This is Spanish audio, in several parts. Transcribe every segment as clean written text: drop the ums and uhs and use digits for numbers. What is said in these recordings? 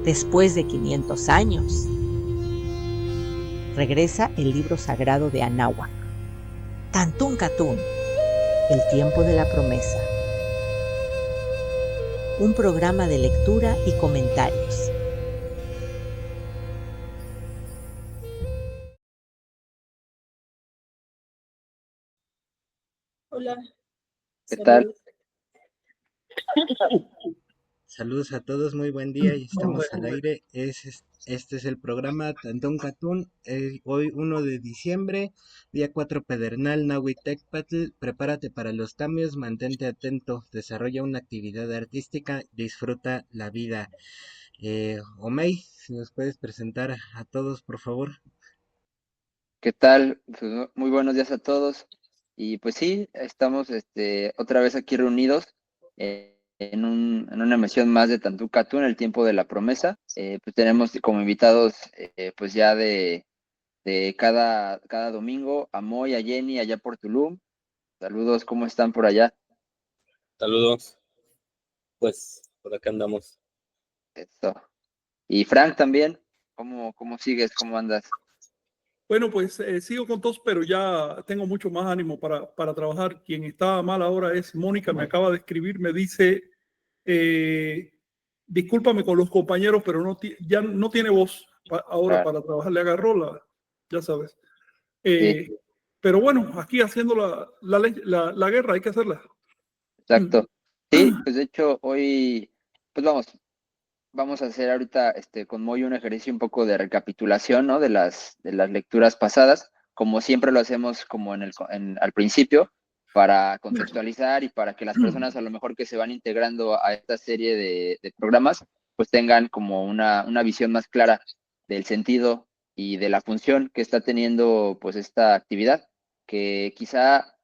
Después de 500 años, regresa el libro sagrado de Anáhuac, Tantún Catún, el tiempo de la promesa. Un programa de lectura y comentarios. Hola, ¿Qué tal? saludos. Saludos a todos, muy buen día y estamos al aire. Este es el programa Tantón Catún, hoy 1 de diciembre, día 4 Pedernal, Nahuitecpatl. Prepárate para los cambios, mantente atento, desarrolla una actividad artística, disfruta la vida. Omey, si nos puedes presentar a todos, por favor. ¿Qué tal? Pues, muy buenos días a todos. Y pues sí, estamos otra vez aquí reunidos en una emisión más de Tantú Catún, el tiempo de la promesa. Pues tenemos como invitados pues ya de cada domingo a Moy, a Jenny, allá por Tulum. Saludos, ¿cómo están por allá? Saludos, pues por acá andamos. Esto. Y Frank también, ¿cómo sigues? ¿Cómo andas? Bueno, pues sigo con tos, pero ya tengo mucho más ánimo para trabajar. Quien está mal ahora es Mónica, me acaba de escribir, me dice, discúlpame con los compañeros, pero ya no tiene voz ahora Ah, para trabajar. Le agarró ya sabes. sí, Pero bueno, aquí haciendo la guerra, hay que hacerla. exacto. Sí, pues de hecho hoy, pues vamos a hacer ahorita con Moy un ejercicio un poco de recapitulación, ¿no? De las lecturas pasadas, como siempre lo hacemos como al principio, para contextualizar y para que las personas a lo mejor que se van integrando a esta serie de programas, pues tengan como una visión más clara del sentido y de la función que está teniendo pues esta actividad, que quizá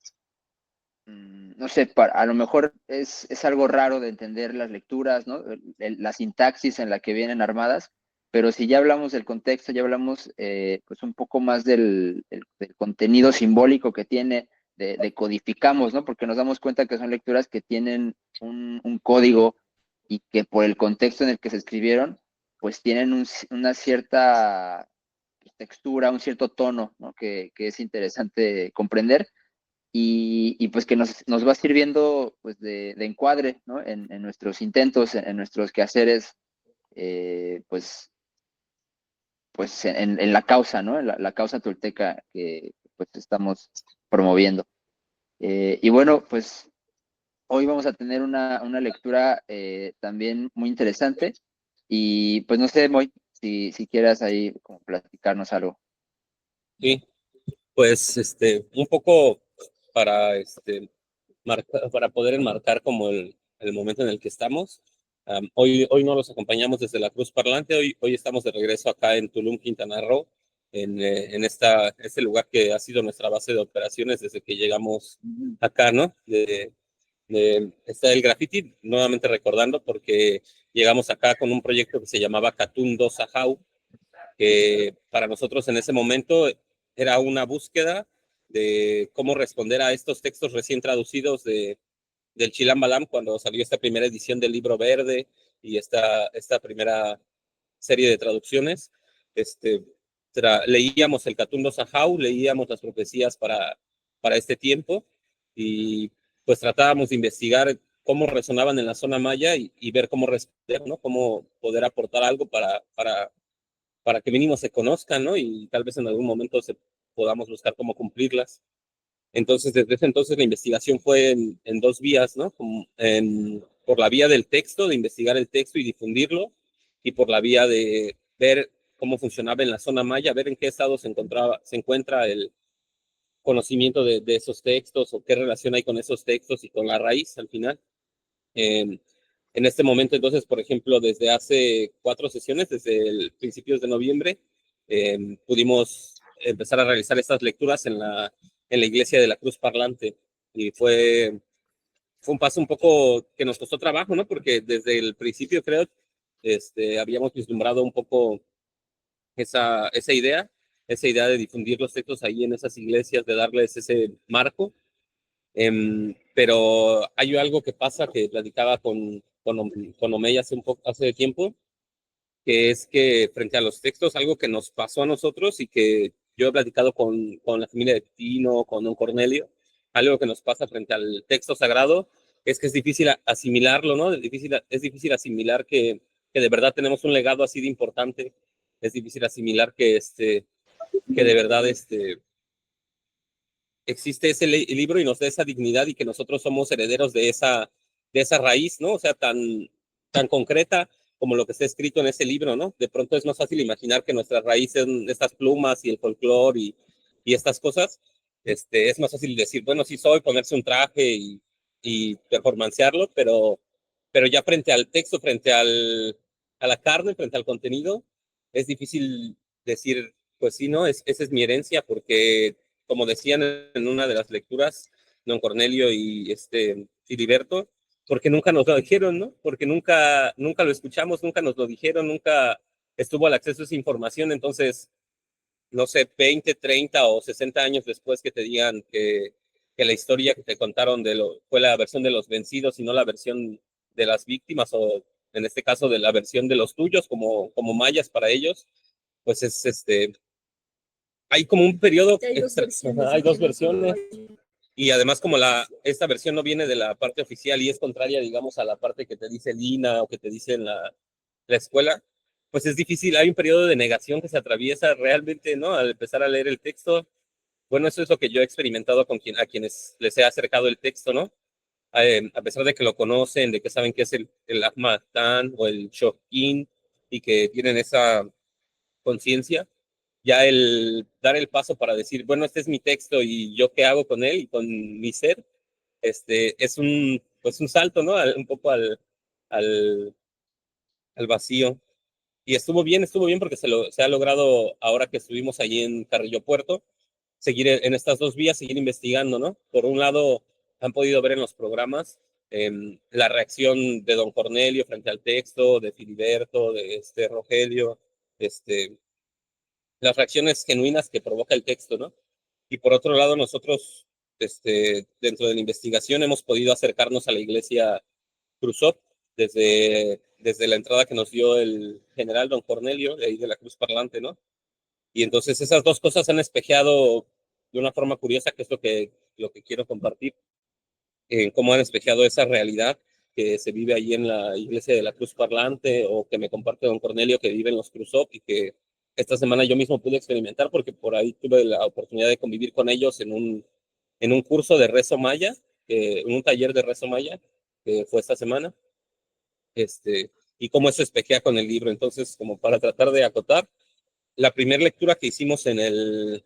no sé, a lo mejor es algo raro de entender las lecturas, ¿no? La sintaxis en la que vienen armadas, pero si ya hablamos del contexto, ya hablamos pues un poco más del contenido simbólico que tiene, codificamos, ¿no? Porque nos damos cuenta que son lecturas que tienen un código y que por el contexto en el que se escribieron, pues tienen una cierta textura, un cierto tono, ¿no? Que es interesante comprender y pues que nos va sirviendo pues de encuadre, ¿no? En nuestros intentos, en nuestros quehaceres, pues en la causa, ¿no? En la causa tolteca que pues estamos promoviendo. Y bueno, pues hoy vamos a tener una lectura también muy interesante y pues no sé, Moy, si quieras ahí como platicarnos algo. Sí, pues un poco para para poder enmarcar como el momento en el que estamos. Hoy no los acompañamos desde la Cruz Parlante, hoy estamos de regreso acá en Tulum, Quintana Roo, en este lugar que ha sido nuestra base de operaciones desde que llegamos acá, ¿no? Está el graffiti, nuevamente recordando, porque llegamos acá con un proyecto que se llamaba Catún 2 Ajau, que para nosotros en ese momento era una búsqueda de cómo responder a estos textos recién traducidos del Chilam Balam cuando salió esta primera edición del Libro Verde y esta primera serie de traducciones. Leíamos el Catundo Sahau, leíamos las profecías para este tiempo y pues tratábamos de investigar cómo resonaban en la zona maya y ver cómo responder, ¿no? Cómo poder aportar algo para que mínimo se conozcan, ¿no? Y tal vez en algún momento podamos buscar cómo cumplirlas. Entonces, desde ese entonces la investigación fue en dos vías, ¿no? Por la vía del texto, de investigar el texto y difundirlo, y por la vía de ver cómo funcionaba en la zona maya, ver en qué estado se encuentra el conocimiento de esos textos o qué relación hay con esos textos y con la raíz al final. En este momento, entonces, por ejemplo, desde hace 4 sesiones, desde el principios de noviembre, pudimos empezar a realizar estas lecturas en la iglesia de la Cruz Parlante. Y fue un paso un poco que nos costó trabajo, ¿no? Porque desde el principio, creo, habíamos vislumbrado un poco esa idea de difundir los textos ahí en esas iglesias, de darles ese marco. Pero hay algo que pasa que platicaba con Omey hace tiempo, que es que frente a los textos, algo que nos pasó a nosotros y que yo he platicado con la familia de Tino, con don Cornelio, algo que nos pasa frente al texto sagrado es que es difícil asimilarlo, ¿no? Es difícil asimilar que de verdad tenemos un legado así de importante, es difícil asimilar que de verdad existe ese libro y nos da esa dignidad y que nosotros somos herederos de esa raíz, ¿no? O sea, tan concreta como lo que está escrito en ese libro, ¿no? De pronto es más fácil imaginar que nuestras raíces, estas plumas y el folclore y estas cosas, es más fácil decir, bueno, sí soy, ponerse un traje y performancearlo, pero ya frente al texto, a la carne, frente al contenido, es difícil decir, pues sí, no, esa es mi herencia, porque como decían en una de las lecturas, don Cornelio y Filiberto, porque nunca nos lo dijeron, ¿no? Porque nunca lo escuchamos, nunca nos lo dijeron, nunca estuvo al acceso a esa información, entonces, no sé, 20, 30 o 60 años después que te digan que la historia que te contaron fue la versión de los vencidos y no la versión de las víctimas, o en este caso de la versión de los tuyos como mayas para ellos, pues hay como un periodo, hay dos versiones, y además como esta versión no viene de la parte oficial y es contraria, digamos, a la parte que te dice Lina o que te dice en la escuela, pues es difícil, hay un periodo de negación que se atraviesa realmente, ¿no? Al empezar a leer el texto, bueno, eso es lo que yo he experimentado a quienes les he acercado el texto, ¿no? A pesar de que lo conocen, de que saben que es el Ahmadán o el Shokin y que tienen esa conciencia, ya el dar el paso para decir, bueno, este es mi texto y yo qué hago con él y con mi ser, es un salto, ¿no? Un poco al vacío. Y estuvo bien porque se ha logrado, ahora que estuvimos allí en Carrillo Puerto, seguir en estas dos vías, seguir investigando, ¿no? Por un lado, han podido ver en los programas la reacción de don Cornelio frente al texto, de Filiberto, de Rogelio, las reacciones genuinas que provoca el texto, ¿no? Y por otro lado, nosotros, dentro de la investigación, hemos podido acercarnos a la iglesia Cruzop desde la entrada que nos dio el general don Cornelio, de ahí de la Cruz Parlante, ¿no? Y entonces esas dos cosas han espejeado de una forma curiosa, que es lo que quiero compartir, cómo han espejeado esa realidad que se vive ahí en la iglesia de la Cruz Parlante, o que me comparte don Cornelio, que vive en los Cruzop y que esta semana yo mismo pude experimentar porque por ahí tuve la oportunidad de convivir con ellos en un curso de rezo maya, en un taller de rezo maya, que fue esta semana, y cómo eso espejea con el libro. Entonces, como para tratar de acotar, la primera lectura que hicimos en el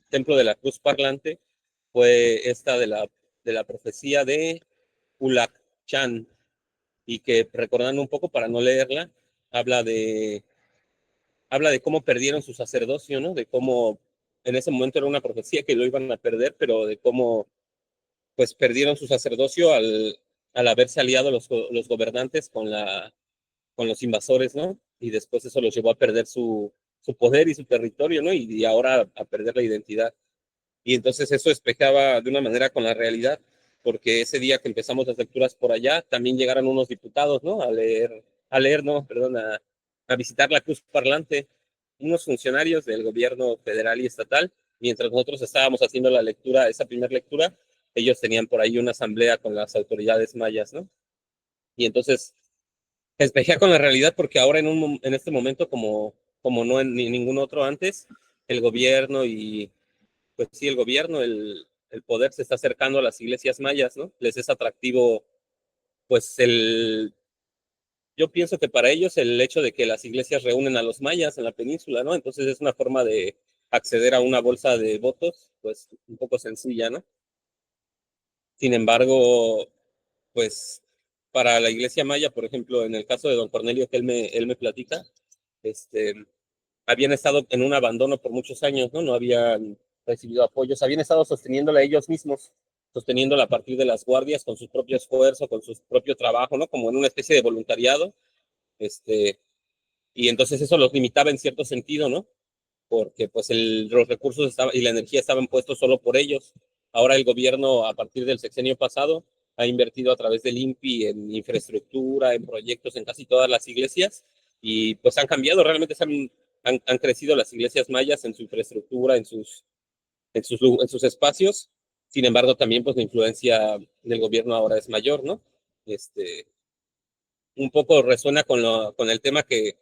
Templo de la Cruz Parlante fue esta de la profecía de Ulak-chan, y que, recordando un poco para no leerla, habla de cómo perdieron su sacerdocio, ¿no? De cómo en ese momento era una profecía que lo iban a perder, pero de cómo pues perdieron su sacerdocio al haberse aliado los gobernantes con los invasores, ¿no? Y después eso los llevó a perder su poder y su territorio, ¿no? Y ahora a perder la identidad. Y entonces eso espejaba de una manera con la realidad, porque ese día que empezamos las lecturas por allá, también llegaron unos diputados, ¿no? A visitar la Cruz Parlante, unos funcionarios del gobierno federal y estatal, mientras nosotros estábamos haciendo la lectura, esa primera lectura, ellos tenían por ahí una asamblea con las autoridades mayas, ¿no? Y entonces espejea con la realidad, porque ahora en este momento, como no en ningún otro antes, el gobierno pues sí, el gobierno, el poder se está acercando a las iglesias mayas, ¿no? Les es atractivo, pues yo pienso que para ellos el hecho de que las iglesias reúnen a los mayas en la península, ¿no? Entonces es una forma de acceder a una bolsa de votos, pues un poco sencilla, ¿no? Sin embargo, pues para la iglesia maya, por ejemplo, en el caso de don Cornelio que él me platica, habían estado en un abandono por muchos años, ¿no? No habían recibido apoyos, habían estado sosteniéndola ellos mismos, sosteniéndola a partir de las guardias, con su propio esfuerzo, con su propio trabajo, ¿no? Como en una especie de voluntariado, y entonces eso los limitaba en cierto sentido, ¿no? Porque pues los recursos y la energía estaban puestos solo por ellos. Ahora el gobierno, a partir del sexenio pasado, ha invertido a través del INPI en infraestructura, en proyectos en casi todas las iglesias, y pues han cambiado, realmente han crecido las iglesias mayas en su infraestructura, en sus espacios. Sin embargo, también pues la influencia del gobierno ahora es mayor, ¿no? Un poco resuena con el tema que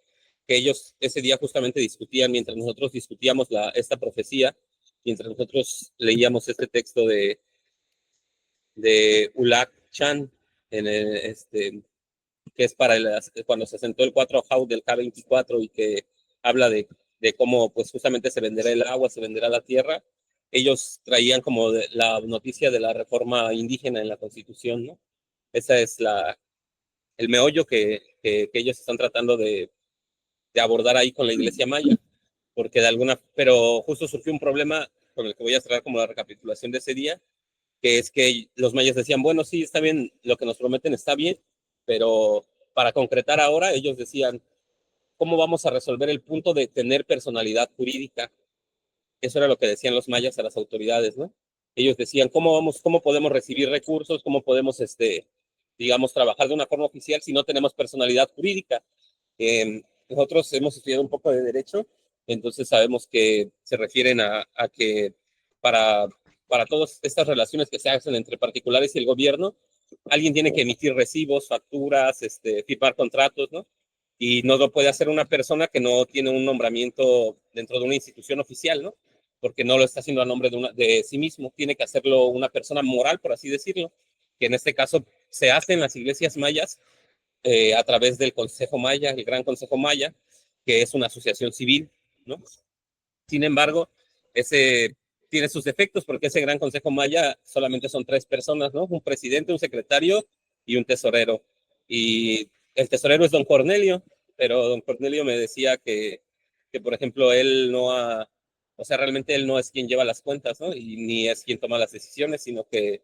ellos ese día justamente discutían, mientras nosotros discutíamos esta profecía, mientras nosotros leíamos este texto de Ulak Chan, que es cuando se sentó el 4 Jau del K24 y que habla de cómo pues justamente se venderá el agua, se venderá la tierra. Ellos traían como la noticia de la reforma indígena en la Constitución, ¿no? Esa es el meollo que ellos están tratando de abordar ahí con la iglesia maya, porque pero justo surgió un problema con el que voy a cerrar como la recapitulación de ese día, que es que los mayas decían, bueno, sí, está bien, lo que nos prometen está bien, pero para concretar ahora, ellos decían, ¿cómo vamos a resolver el punto de tener personalidad jurídica? Eso era lo que decían los mayas a las autoridades, ¿no? Ellos decían, ¿cómo podemos recibir recursos? ¿Cómo podemos, digamos, trabajar de una forma oficial si no tenemos personalidad jurídica? Nosotros hemos estudiado un poco de derecho, entonces sabemos que se refieren a que para todas estas relaciones que se hacen entre particulares y el gobierno, alguien tiene que emitir recibos, facturas, firmar contratos, ¿no? Y no lo puede hacer una persona que no tiene un nombramiento dentro de una institución oficial, ¿no? Porque no lo está haciendo a nombre de sí mismo, tiene que hacerlo una persona moral, por así decirlo, que en este caso se hace en las iglesias mayas a través del Consejo Maya, el Gran Consejo Maya, que es una asociación civil, ¿no? Sin embargo, ese tiene sus defectos porque ese Gran Consejo Maya solamente son 3 personas, ¿no? Un presidente, un secretario y un tesorero. Y el tesorero es don Cornelio, pero don Cornelio me decía que por ejemplo, o sea, realmente él no es quien lleva las cuentas, ¿no? Y ni es quien toma las decisiones, sino que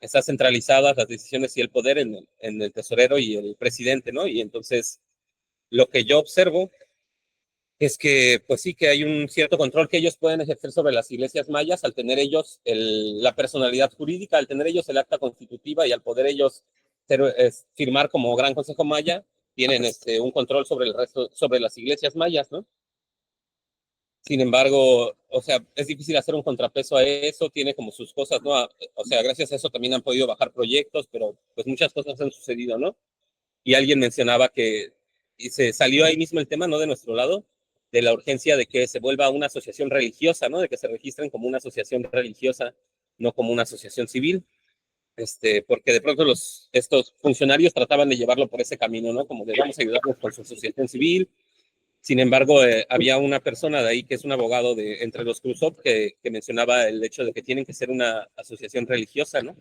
están centralizadas las decisiones y el poder en el tesorero y el presidente, ¿no? Y entonces, lo que yo observo es que, pues sí, que hay un cierto control que ellos pueden ejercer sobre las iglesias mayas al tener ellos la personalidad jurídica, al tener ellos el acta constitutiva y al poder ellos firmar como Gran Consejo Maya, tienen un control sobre el resto, sobre las iglesias mayas, ¿no? Sin embargo, o sea, es difícil hacer un contrapeso a eso, tiene como sus cosas, ¿no? O sea, gracias a eso también han podido bajar proyectos, pero pues muchas cosas han sucedido, ¿no? Y alguien mencionaba y se salió ahí mismo el tema, ¿no? De nuestro lado, de la urgencia de que se vuelva una asociación religiosa, ¿no? De que se registren como una asociación religiosa, no como una asociación civil, porque de pronto estos funcionarios trataban de llevarlo por ese camino, ¿no? Como de vamos a ayudarnos con su asociación civil. Sin embargo, había una persona de ahí que es un abogado entre los Cruzop que mencionaba el hecho de que tienen que ser una asociación religiosa, ¿no?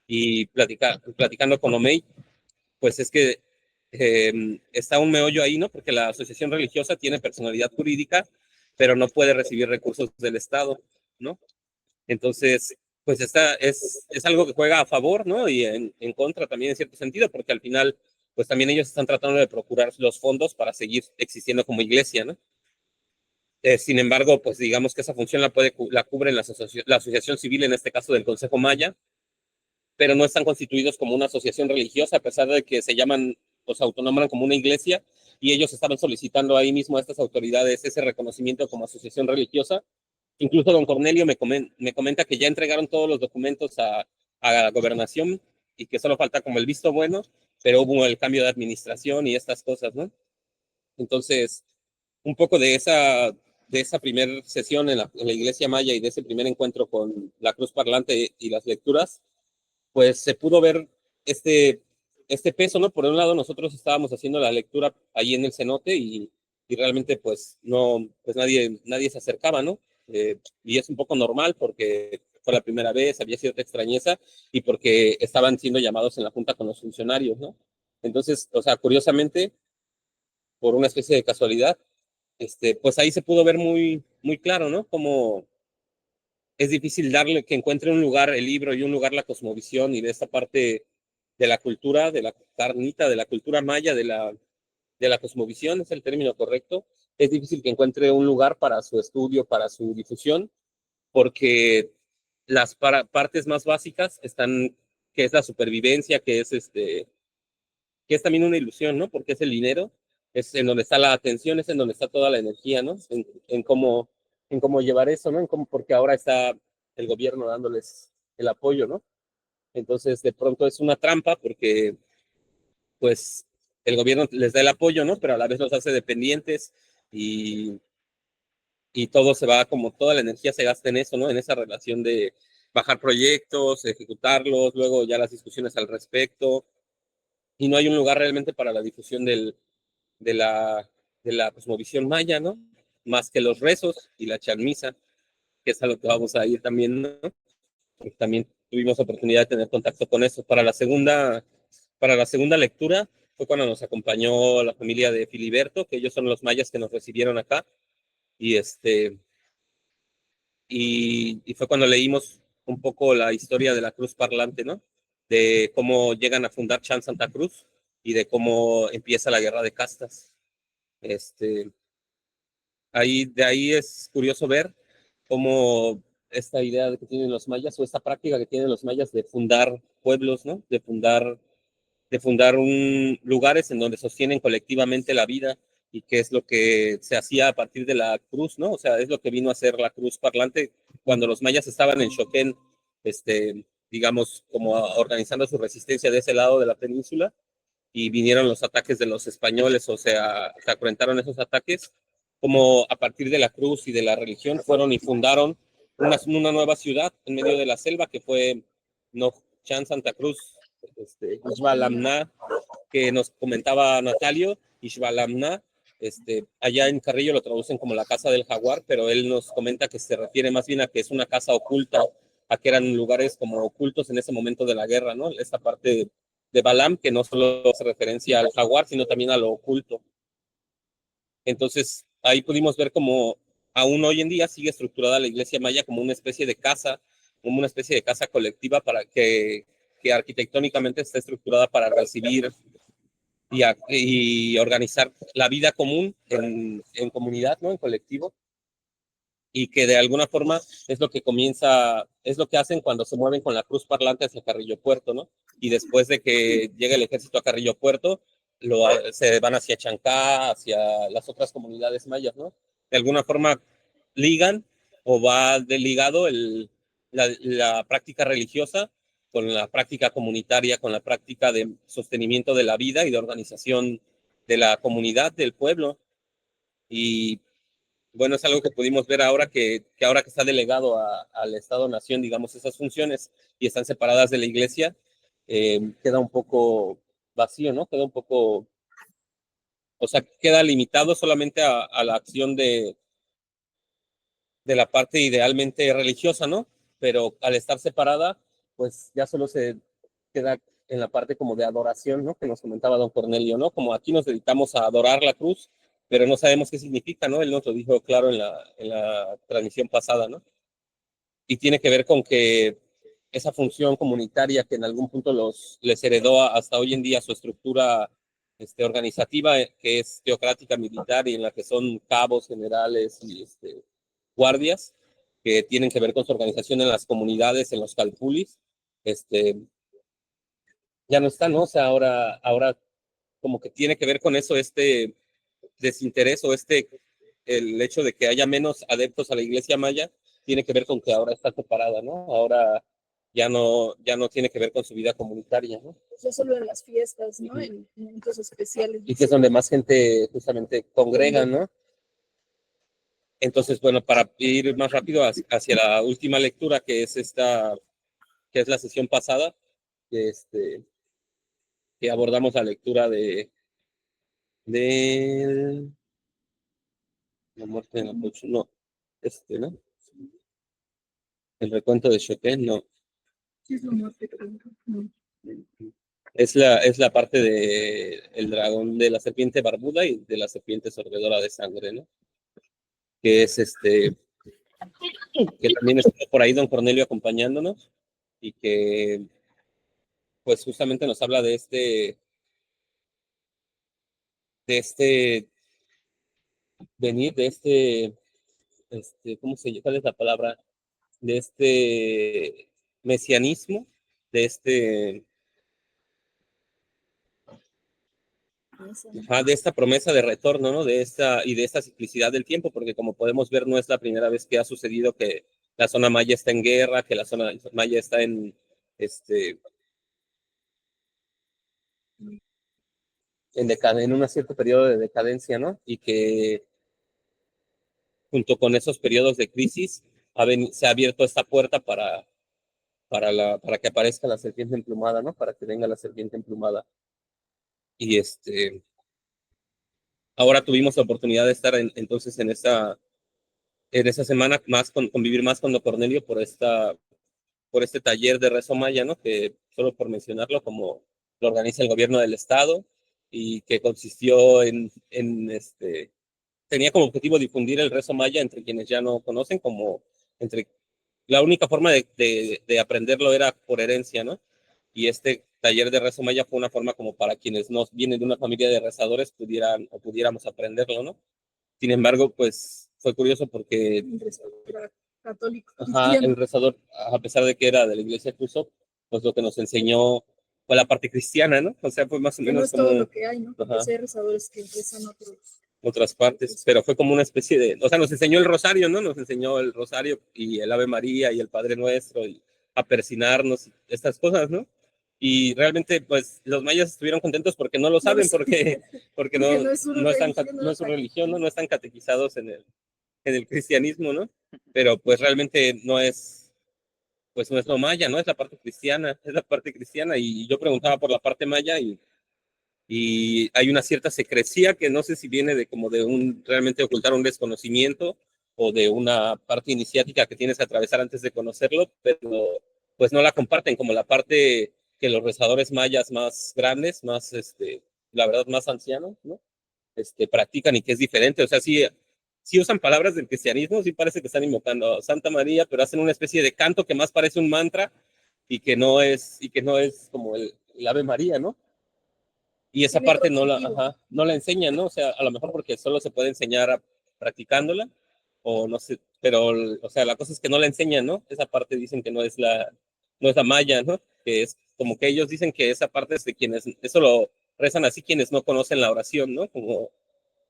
Y platicando con Omey, pues es que está un meollo ahí, ¿no? Porque la asociación religiosa tiene personalidad jurídica, pero no puede recibir recursos del Estado, ¿no? Entonces, pues es algo que juega a favor, ¿no? Y en contra también en cierto sentido, porque al final, pues también ellos están tratando de procurar los fondos para seguir existiendo como iglesia, ¿no? Sin embargo, pues digamos que esa función la cubre la asociación civil, en este caso del Consejo Maya, pero no están constituidos como una asociación religiosa, a pesar de que se llaman, o se autonombran como una iglesia, y ellos estaban solicitando ahí mismo a estas autoridades ese reconocimiento como asociación religiosa. Incluso don Cornelio me comenta que ya entregaron todos los documentos a la gobernación y que solo falta como el visto bueno, pero hubo el cambio de administración y estas cosas, ¿no? Entonces, un poco de esa primera sesión en la iglesia maya y de ese primer encuentro con la cruz parlante y las lecturas, pues se pudo ver este peso, ¿no? Por un lado, nosotros estábamos haciendo la lectura ahí en el cenote y realmente pues no, pues nadie se acercaba, ¿no? Y es un poco normal porque fue la primera vez, había cierta extrañeza y porque estaban siendo llamados en la junta con los funcionarios, ¿no? Entonces, o sea, curiosamente, por una especie de casualidad, pues ahí se pudo ver muy, muy claro, ¿no? Como es difícil darle que encuentre un lugar el libro y un lugar la cosmovisión y de esta parte de la cultura, de la carnita, de la cultura maya, de la cosmovisión, es el término correcto. Es difícil que encuentre un lugar para su estudio, para su difusión, porque las partes más básicas que es la supervivencia, que es también una ilusión, ¿no? Porque es el dinero, es en donde está la atención, es en donde está toda la energía, ¿no? En cómo llevar eso, ¿no? Porque ahora está el gobierno dándoles el apoyo, ¿no? Entonces, de pronto es una trampa porque, pues, el gobierno les da el apoyo, ¿no? Pero a la vez los hace dependientes y todo se va, como toda la energía se gasta en eso, ¿no? En esa relación de bajar proyectos, ejecutarlos, luego ya las discusiones al respecto, y no hay un lugar realmente para la difusión de la cosmovisión maya, ¿no? Más que los rezos y la chanmisa, que es a lo que vamos a ir también, ¿no? Porque también tuvimos oportunidad de tener contacto con eso. Para la segunda lectura fue cuando nos acompañó la familia de Filiberto, que ellos son los mayas que nos recibieron acá, y y fue cuando leímos un poco la historia de la cruz parlante, ¿no? De cómo llegan a fundar Chan Santa Cruz y de cómo empieza la guerra de castas. De ahí es curioso ver cómo esta idea que tienen los mayas o esta práctica que tienen los mayas de fundar pueblos, ¿no? De fundar lugares en donde sostienen colectivamente la vida y que es lo que se hacía a partir de la cruz, ¿no? O sea, es lo que vino a ser la cruz parlante cuando los mayas estaban en Choquén, digamos, como organizando su resistencia de ese lado de la península y vinieron los ataques de los españoles, o sea, se afrontaron esos ataques, como a partir de la cruz y de la religión fueron y fundaron una nueva ciudad en medio de la selva que fue Chan Santa Cruz, Ixbalamná, que nos comentaba Natalio, Ixbalamná, allá en Carrillo lo traducen como la casa del jaguar, pero él nos comenta que se refiere más bien a que es una casa oculta, a que eran lugares como ocultos en ese momento de la guerra, ¿no? Esta parte de Balam, que no solo hace referencia al jaguar, sino también a lo oculto. Entonces, ahí pudimos ver cómo aún hoy en día sigue estructurada la iglesia maya como una especie de casa colectiva para que arquitectónicamente está estructurada para recibir y organizar la vida común en comunidad, ¿no? En colectivo, y que de alguna forma es lo que hacen cuando se mueven con la cruz parlante hacia Carrillo Puerto, ¿no? Y después de que llega el ejército a Carrillo Puerto, se van hacia Chancá, hacia las otras comunidades mayas, ¿no? De alguna forma ligan o va ligado la práctica religiosa con la práctica comunitaria, con la práctica de sostenimiento de la vida y de organización de la comunidad, del pueblo. Y bueno, es algo que pudimos ver ahora que ahora que está delegado al Estado-Nación, digamos, esas funciones y están separadas de la Iglesia, queda un poco vacío, ¿no? Queda un poco, o sea, queda limitado solamente a la acción de la parte idealmente religiosa, ¿no? Pero al estar separada, pues ya solo se queda en la parte como de adoración, ¿no? Que nos comentaba don Cornelio, ¿no? Como aquí nos dedicamos a adorar la cruz, pero no sabemos qué significa, ¿no? Él nos lo dijo claro en la transmisión pasada, ¿no? Y tiene que ver con que esa función comunitaria que en algún punto les heredó hasta hoy en día su estructura organizativa, que es teocrática militar y en la que son cabos, generales y guardias, que tienen que ver con su organización en las comunidades, en los calpulis, ya no está, ¿no? O sea, ahora como que tiene que ver con eso, desinterés o el hecho de que haya menos adeptos a la iglesia maya, tiene que ver con que ahora está separada, ¿no? Ahora ya no tiene que ver con su vida comunitaria, ¿no? Eso solo en las fiestas, ¿no? En momentos especiales. Y que es donde más gente justamente congrega, ¿no? Entonces, bueno, para ir más rápido hacia la última lectura, que es que es la sesión pasada, que abordamos la lectura de la muerte de la Pocho, no, ¿no? El recuento de Chopin, no. ¿Qué es lo más pequeño? No. Es la parte de el dragón, de la serpiente barbuda y de la serpiente sorbedora de sangre, ¿no? Que es que también está por ahí don Cornelio acompañándonos y que pues justamente nos habla de venir, ¿cómo se llama? ¿Cuál es la palabra? De mesianismo de Eso. de esta promesa de retorno, ¿no? De esta ciclicidad del tiempo, porque como podemos ver, no es la primera vez que ha sucedido que la zona maya está en guerra, que la zona maya está en un cierto periodo de decadencia, ¿no? Y que junto con esos periodos de crisis se ha abierto esta puerta para que aparezca la serpiente emplumada, ¿no? Para que venga la serpiente emplumada. Y ahora tuvimos la oportunidad de estar entonces en esa semana más convivir más con Don Cornelio por este taller de rezo maya, ¿no? Que solo por mencionarlo, como lo organiza el gobierno del estado y que consistió tenía como objetivo difundir el rezo maya entre quienes ya no conocen, la única forma de aprenderlo era por herencia, ¿no? Y este taller de rezo maya fue una forma como para quienes no vienen de una familia de rezadores pudiéramos aprenderlo, ¿no? Sin embargo, pues fue curioso porque Era católico. el rezador, a pesar de que era de la iglesia Cruzop, pues lo que nos enseñó fue la parte cristiana, ¿no? O sea, fue más o menos no es todo lo que hay, ¿no? Porque hay rezadores que rezan otras partes, pero fue como una especie de, o sea, nos enseñó el rosario, ¿no? Nos enseñó el rosario y el Ave María y el Padre Nuestro y a persinarnos, estas cosas, ¿no? Y realmente, pues, los mayas estuvieron contentos porque no lo saben, porque no es su religión, ¿no? No están catequizados en el cristianismo, ¿no? Pero pues realmente no es lo maya, ¿no? Es la parte cristiana, y yo preguntaba por la parte maya y hay una cierta secrecía que no sé si viene de realmente ocultar un desconocimiento o de una parte iniciática que tienes que atravesar antes de conocerlo, pero pues no la comparten como la parte que los rezadores mayas más grandes, la verdad más ancianos, ¿no? Practican y que es diferente, o sea, sí usan palabras del cristianismo, sí parece que están invocando a Santa María, pero hacen una especie de canto que más parece un mantra y que no es como el Ave María, ¿no? Y esa parte no la enseñan, ¿no? O sea, a lo mejor porque solo se puede enseñar practicándola, o no sé, pero, o sea, la cosa es que no la enseñan, ¿no? Esa parte dicen que no es la maya, ¿no? Que es como que ellos dicen que esa parte es de quienes, eso lo rezan así quienes no conocen la oración, ¿no?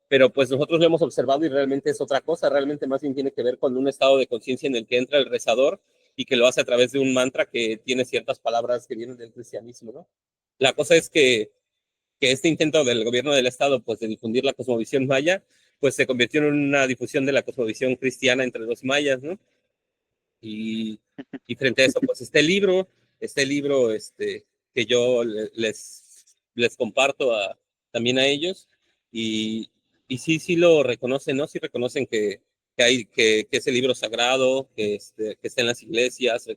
Pero pues nosotros lo hemos observado y realmente es otra cosa, realmente más bien tiene que ver con un estado de conciencia en el que entra el rezador y que lo hace a través de un mantra que tiene ciertas palabras que vienen del cristianismo, ¿no? La cosa es que este intento del gobierno del estado, pues, de difundir la cosmovisión maya, pues se convirtió en una difusión de la cosmovisión cristiana entre los mayas, ¿no? Y frente a eso, pues, este libro, que yo les comparto también a ellos, y sí lo reconocen, ¿no? Sí reconocen que es el libro sagrado, que está en las iglesias,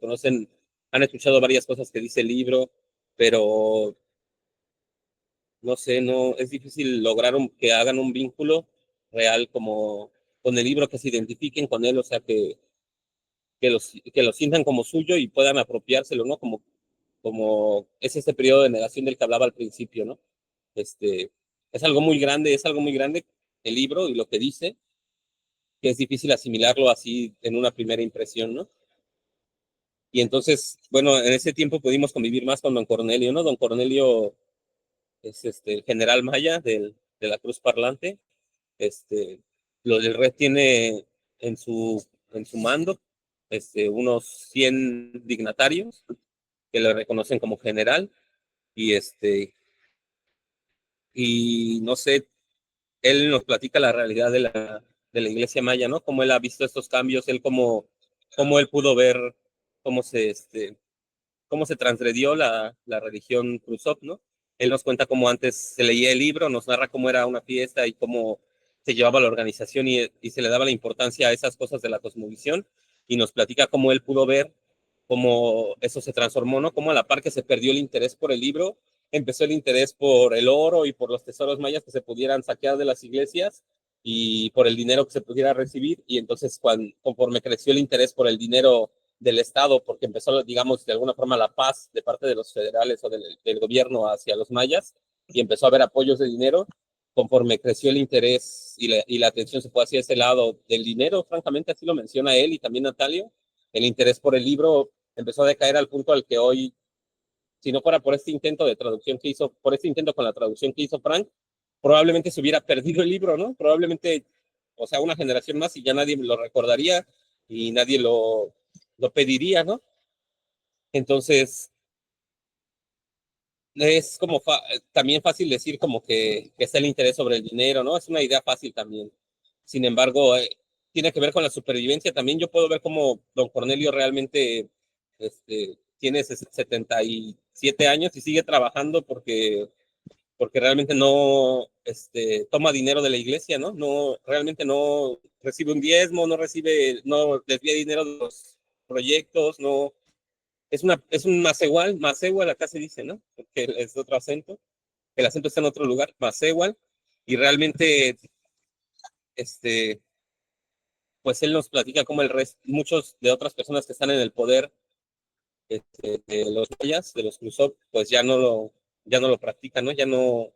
han escuchado varias cosas que dice el libro, pero no sé, no, es difícil lograr que hagan un vínculo real como con el libro, que se identifiquen con él, o sea, que lo sientan como suyo y puedan apropiárselo, ¿no? Como es este periodo de negación del que hablaba al principio, ¿no? Es algo muy grande el libro y lo que dice, que es difícil asimilarlo así en una primera impresión, ¿no? Y entonces, bueno, en ese tiempo pudimos convivir más con Don Cornelio, ¿no? Don Cornelio es el general maya de la Cruz Parlante. Lo del red tiene en su mando unos 100 dignatarios que le reconocen como general y y no sé, él nos platica la realidad de la iglesia maya, ¿no? Cómo él ha visto estos cambios, cómo él pudo ver cómo cómo se transgredió la religión Cruzop, ¿no? Él nos cuenta cómo antes se leía el libro, nos narra cómo era una fiesta y cómo se llevaba la organización y se le daba la importancia a esas cosas de la cosmovisión, y nos platica cómo él pudo ver cómo eso se transformó, ¿no? Cómo a la par que se perdió el interés por el libro, empezó el interés por el oro y por los tesoros mayas que se pudieran saquear de las iglesias y por el dinero que se pudiera recibir, y entonces conforme creció el interés por el dinero del Estado, porque empezó, digamos, de alguna forma la paz de parte de los federales o del gobierno hacia los mayas, y empezó a haber apoyos de dinero, conforme creció el interés y la atención se fue hacia ese lado del dinero, francamente así lo menciona él y también Natalio, el interés por el libro empezó a decaer al punto al que hoy si no fuera por este intento de traducción que hizo, por este intento con la traducción que hizo Frank, probablemente se hubiera perdido el libro, ¿no? Probablemente, o sea, una generación más y ya nadie lo recordaría y nadie lo pediría, ¿no? Entonces, es como también fácil decir como que está el interés sobre el dinero, ¿no? Es una idea fácil también. Sin embargo, tiene que ver con la supervivencia. También yo puedo ver cómo don Cornelio realmente tiene 77 años y sigue trabajando porque realmente no toma dinero de la iglesia, ¿no? No, realmente no recibe un diezmo, no desvía dinero de los proyectos, no. Es un macehual, acá se dice, ¿no? Porque es otro acento, el acento está en otro lugar, macehual, y realmente, pues él nos platica cómo muchos de otras personas que están en el poder, de los mayas, de los Krusov, pues ya no lo practican, ¿no? Ya no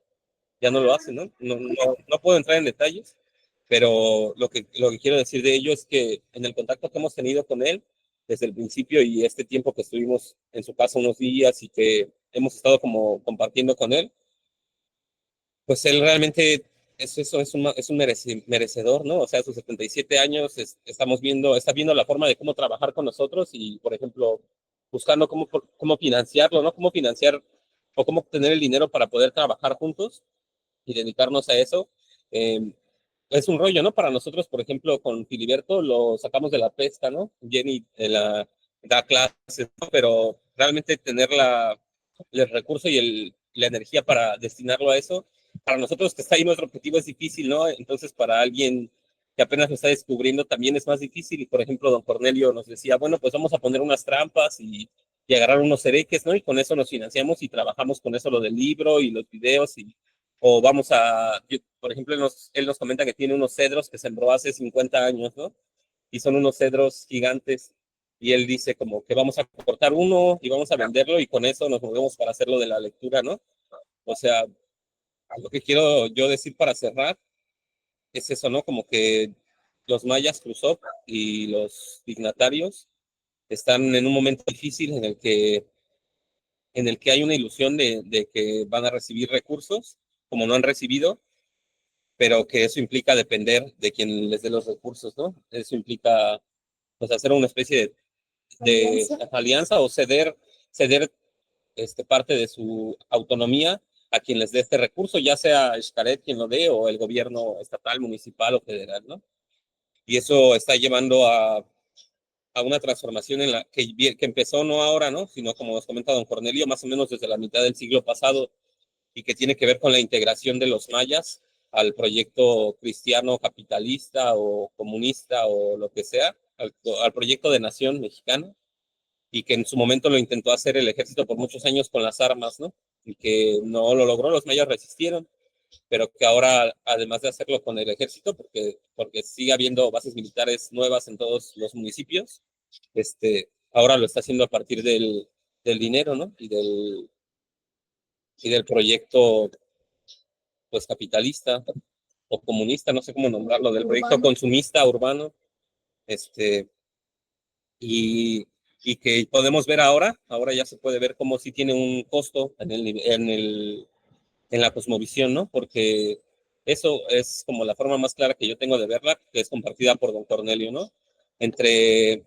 lo hacen, ¿no? No puedo entrar en detalles, pero lo que quiero decir de ello es que en el contacto que hemos tenido con él desde el principio y este tiempo que estuvimos en su casa unos días y que hemos estado como compartiendo con él, pues él realmente es un merecedor, ¿no? O sea, a sus 77 años está viendo la forma de cómo trabajar con nosotros y, por ejemplo, buscando cómo financiarlo, ¿no? Cómo financiar o cómo obtener el dinero para poder trabajar juntos y dedicarnos a eso. Eh, es un rollo, ¿no? Para nosotros, por ejemplo, con Filiberto lo sacamos de la pesca, ¿no? Jenny da clases, ¿no? Pero realmente tener el recurso y la energía para destinarlo a eso, para nosotros que está ahí nuestro objetivo es difícil, ¿no? Entonces, para alguien que apenas lo está descubriendo también es más difícil. Y, por ejemplo, don Cornelio nos decía, bueno, pues vamos a poner unas trampas y agarrar unos herejes, ¿no? Y con eso nos financiamos y trabajamos con eso lo del libro y los videos o vamos por ejemplo, él nos comenta que tiene unos cedros que sembró hace 50 años, ¿no? Y son unos cedros gigantes. Y él dice como que vamos a cortar uno y vamos a venderlo y con eso nos movemos para hacerlo de la lectura, ¿no? O sea, lo que quiero yo decir para cerrar es eso, ¿no? Como que los mayas Krusov y los dignatarios están en un momento difícil en el que hay una ilusión de que van a recibir recursos, como no han recibido, pero que eso implica depender de quien les dé los recursos, ¿no? Eso implica, pues, hacer una especie de alianza o ceder parte de su autonomía a quien les dé este recurso, ya sea Xcaret quien lo dé o el gobierno estatal, municipal o federal, ¿no? Y eso está llevando a una transformación en la que empezó no ahora, ¿no? Sino como nos comenta don Cornelio, más o menos desde la mitad del siglo pasado, y que tiene que ver con la integración de los mayas al proyecto cristiano capitalista o comunista o lo que sea, al proyecto de nación mexicana, y que en su momento lo intentó hacer el ejército por muchos años con las armas, ¿no? Y que no lo logró, los mayas resistieron, pero que ahora, además de hacerlo con el ejército, porque sigue habiendo bases militares nuevas en todos los municipios, ahora lo está haciendo a partir del dinero, ¿no? Y del proyecto, pues, capitalista o comunista, no sé cómo nombrarlo, del proyecto consumista urbano, y, y que podemos ver ahora ya se puede ver cómo sí tiene un costo en la cosmovisión, ¿no? Porque eso es como la forma más clara que yo tengo de verla, que es compartida por don Cornelio, ¿no?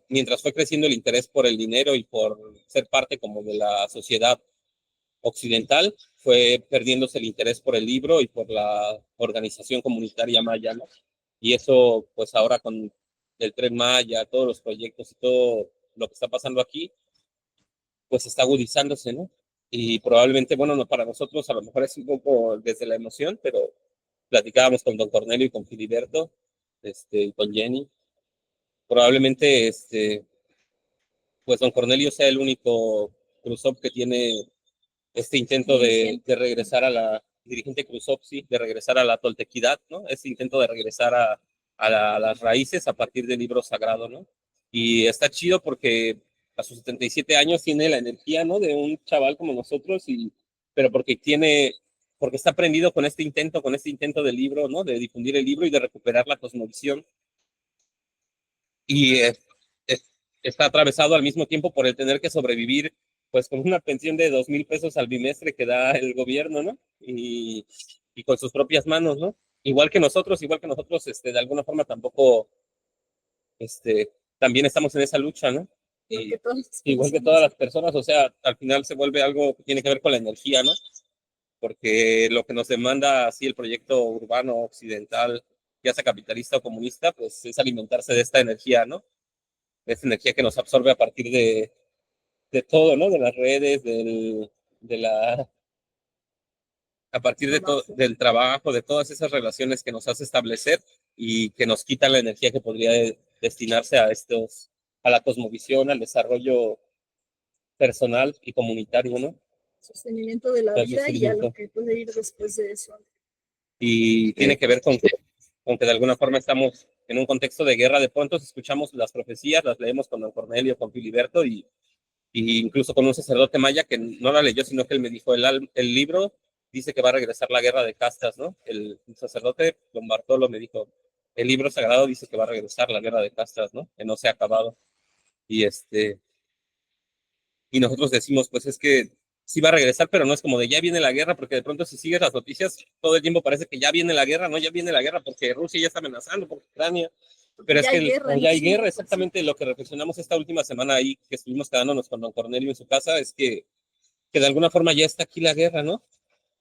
Mientras fue creciendo el interés por el dinero y por ser parte como de la sociedad occidental, fue perdiéndose el interés por el libro y por la organización comunitaria maya, ¿no? Y eso, pues ahora con el Tren Maya, todos los proyectos y todo lo que está pasando aquí, pues está agudizándose, ¿no? Y probablemente, bueno, no, para nosotros a lo mejor es un poco desde la emoción, pero platicábamos con don Cornelio y con Filiberto, y con Jenny. Probablemente, pues don Cornelio sea el único Krusov que tiene este intento de regresar a la dirigente Krusov, sí, de regresar a la toltequidad, ¿no? Este intento de regresar a las raíces a partir del libro sagrado, ¿no? Y está chido porque a sus 77 años tiene la energía, ¿no? De un chaval como nosotros, pero porque está prendido con este intento del libro, ¿no? De difundir el libro y de recuperar la cosmovisión. Y está atravesado al mismo tiempo por el tener que sobrevivir pues con una pensión de 2,000 pesos al bimestre que da el gobierno, ¿no? Y con sus propias manos, ¿no? Igual que nosotros, de alguna forma tampoco, también estamos en esa lucha, ¿no? Igual que todas las personas, o sea, al final se vuelve algo que tiene que ver con la energía, ¿no? Porque lo que nos demanda así el proyecto urbano occidental, ya sea capitalista o comunista, pues es alimentarse de esta energía, ¿no? De esta energía que nos absorbe a partir de todo, ¿no? De las redes, a partir de todo, del trabajo, de todas esas relaciones que nos hace establecer y que nos quita la energía que podría destinarse a la cosmovisión, al desarrollo personal y comunitario, ¿no? Sostenimiento de la vida y a lo que puede ir después de eso. Y tiene que ver con que de alguna forma estamos en un contexto de guerra. De pronto escuchamos las profecías, las leemos con don Cornelio, con Filiberto y incluso con un sacerdote maya que no la leyó, sino que él me dijo, el libro dice que va a regresar la guerra de castas, ¿no? El sacerdote, don Bartolo, me dijo, el libro sagrado dice que va a regresar la guerra de castas, ¿no? Que no se ha acabado. Y y nosotros decimos, pues es que sí va a regresar, pero no es como de ya viene la guerra, porque de pronto si sigues las noticias, todo el tiempo parece que ya viene la guerra, ¿no? Ya viene la guerra porque Rusia ya está amenazando, porque Ucrania, pero ya es que ya hay guerra, exactamente lo que reflexionamos esta última semana ahí, que estuvimos quedándonos con don Cornelio en su casa, es que de alguna forma ya está aquí la guerra, ¿no?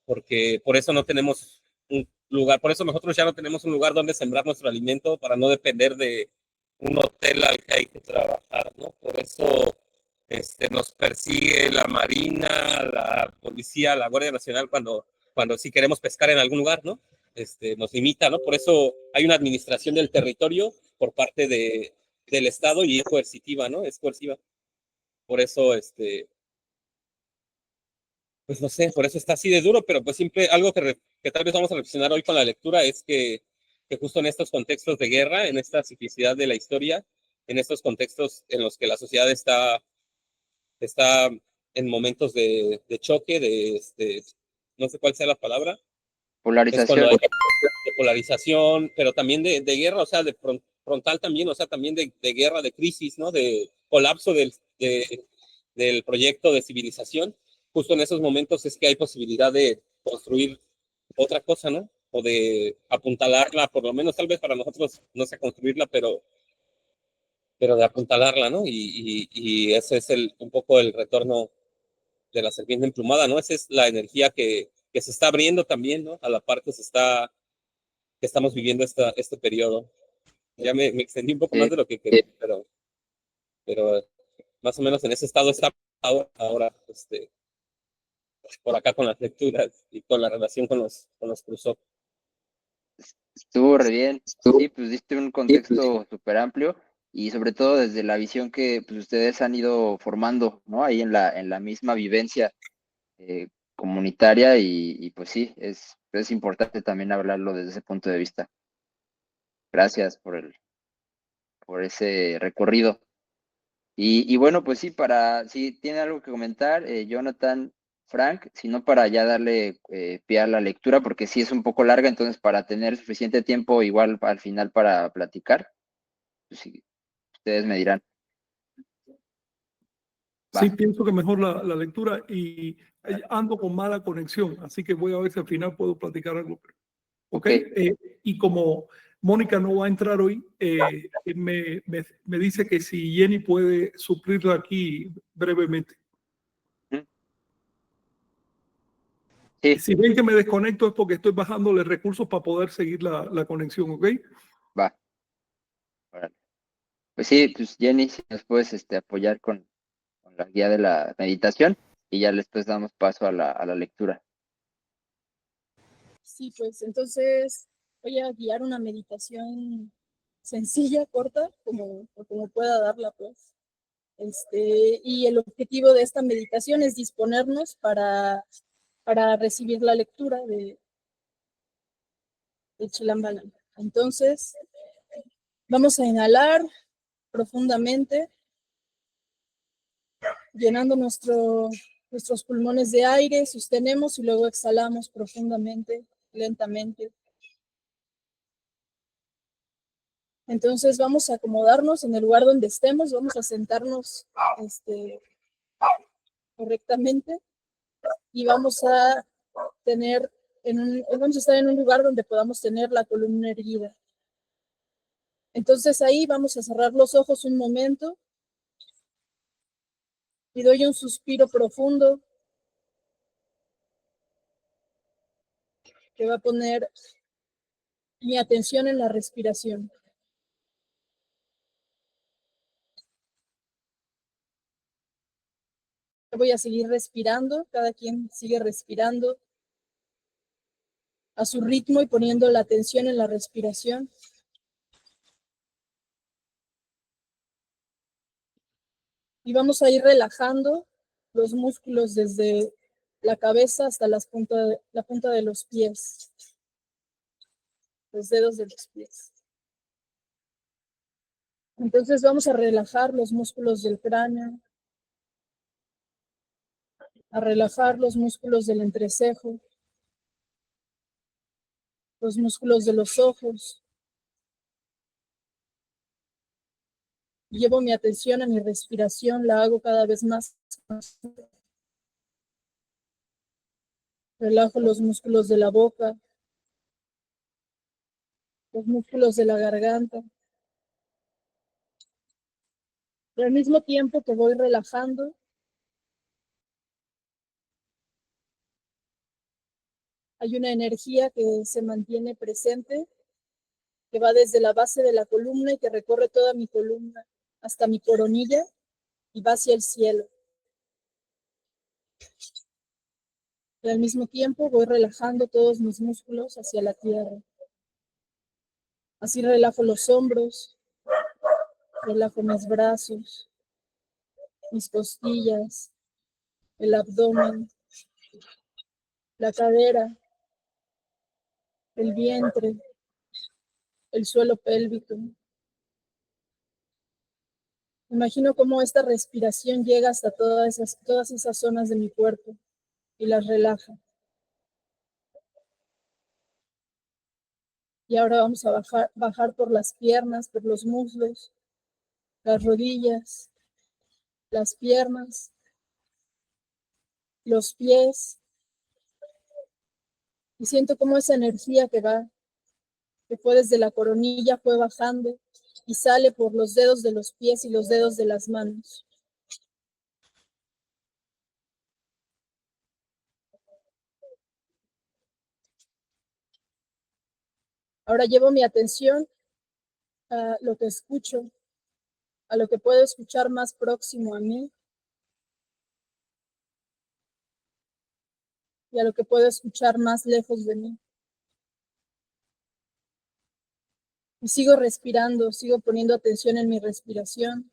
Porque por eso no tenemos un lugar, por eso nosotros ya no tenemos un lugar donde sembrar nuestro alimento para no depender de un hotel al que hay que trabajar, ¿no? Por eso nos persigue la Marina, la Policía, la Guardia Nacional cuando sí queremos pescar en algún lugar, ¿no? Nos limita, ¿no? Por eso hay una administración del territorio por parte del Estado y es coercitiva, ¿no? Es coerciva. Por eso, pues no sé, por eso está así de duro, pero pues siempre algo que tal vez vamos a reflexionar hoy con la lectura es que justo en estos contextos de guerra, en esta ciclicidad de la historia, en estos contextos en los que la sociedad está en momentos de choque, no sé cuál sea la palabra, polarización. es cuando hay de polarización, pero también de guerra, o sea, de frontal también, o sea, también de guerra, de crisis, ¿no? De colapso del proyecto de civilización. Justo en esos momentos es que hay posibilidad de construir otra cosa, ¿no? O de apuntalarla, por lo menos tal vez para nosotros no sea construirla, pero de apuntalarla, ¿no? Y ese es un poco el retorno de la serpiente emplumada, ¿no? Esa es la energía que se está abriendo también, ¿no? A la par que estamos viviendo este periodo. Ya me extendí un poco más de lo que quería, pero más o menos en ese estado está ahora, por acá con las lecturas y con la relación con los Crusoe. Estuvo re bien. Sí, pues diste un contexto súper amplio y sobre todo desde la visión que pues, ustedes han ido formando, ¿no? Ahí en la misma vivencia comunitaria y pues sí, es importante también hablarlo desde ese punto de vista. Gracias por ese recorrido. Y bueno, pues sí, si tiene algo que comentar, Jonathan, Frank, sino para ya darle pie a la lectura, porque sí es un poco larga, entonces para tener suficiente tiempo igual al final para platicar, pues sí, ustedes me dirán. Va. Sí, pienso que mejor la lectura y ando con mala conexión, así que voy a ver si al final puedo platicar algo. ¿Ok? Y como Mónica no va a entrar hoy, me dice que si Jenny puede suplirla aquí brevemente. Sí. Si ven que me desconecto es porque estoy bajándole recursos para poder seguir la conexión, ¿ok? Va. Pues sí, pues Jenny, si nos puedes apoyar con la guía de la meditación y ya después damos paso a la lectura. Sí, pues entonces voy a guiar una meditación sencilla, corta, como pueda darla, pues. Y el objetivo de esta meditación es disponernos para recibir la lectura de Chilambalam. Entonces, vamos a inhalar profundamente, llenando nuestros pulmones de aire, sostenemos y luego exhalamos profundamente, lentamente. Entonces vamos a acomodarnos en el lugar donde estemos, vamos a sentarnos correctamente y vamos a estar en un lugar donde podamos tener la columna erguida. Entonces ahí vamos a cerrar los ojos un momento y doy un suspiro profundo que va a poner mi atención en la respiración. Voy a seguir respirando, cada quien sigue respirando a su ritmo y poniendo la atención en la respiración. Y vamos a ir relajando los músculos desde la cabeza hasta la punta de los pies, los dedos de los pies. Entonces vamos a relajar los músculos del cráneo, a relajar los músculos del entrecejo, los músculos de los ojos. Llevo mi atención a mi respiración, la hago cada vez más. Relajo los músculos de la boca, los músculos de la garganta. Y al mismo tiempo que voy relajando, hay una energía que se mantiene presente, que va desde la base de la columna y que recorre toda mi columna hasta mi coronilla y va hacia el cielo. Y al mismo tiempo voy relajando todos mis músculos hacia la tierra. Así relajo los hombros, relajo mis brazos, mis costillas, el abdomen, la cadera, el vientre, el suelo pélvico. Imagino cómo esta respiración llega hasta todas esas zonas de mi cuerpo y las relaja. Y ahora vamos a bajar por las piernas, por los muslos, las rodillas, las piernas, los pies. Y siento cómo esa energía que fue desde la coronilla, fue bajando y sale por los dedos de los pies y los dedos de las manos. Ahora llevo mi atención a lo que escucho, a lo que puedo escuchar más próximo a mí y a lo que puedo escuchar más lejos de mí. Y sigo respirando, sigo poniendo atención en mi respiración,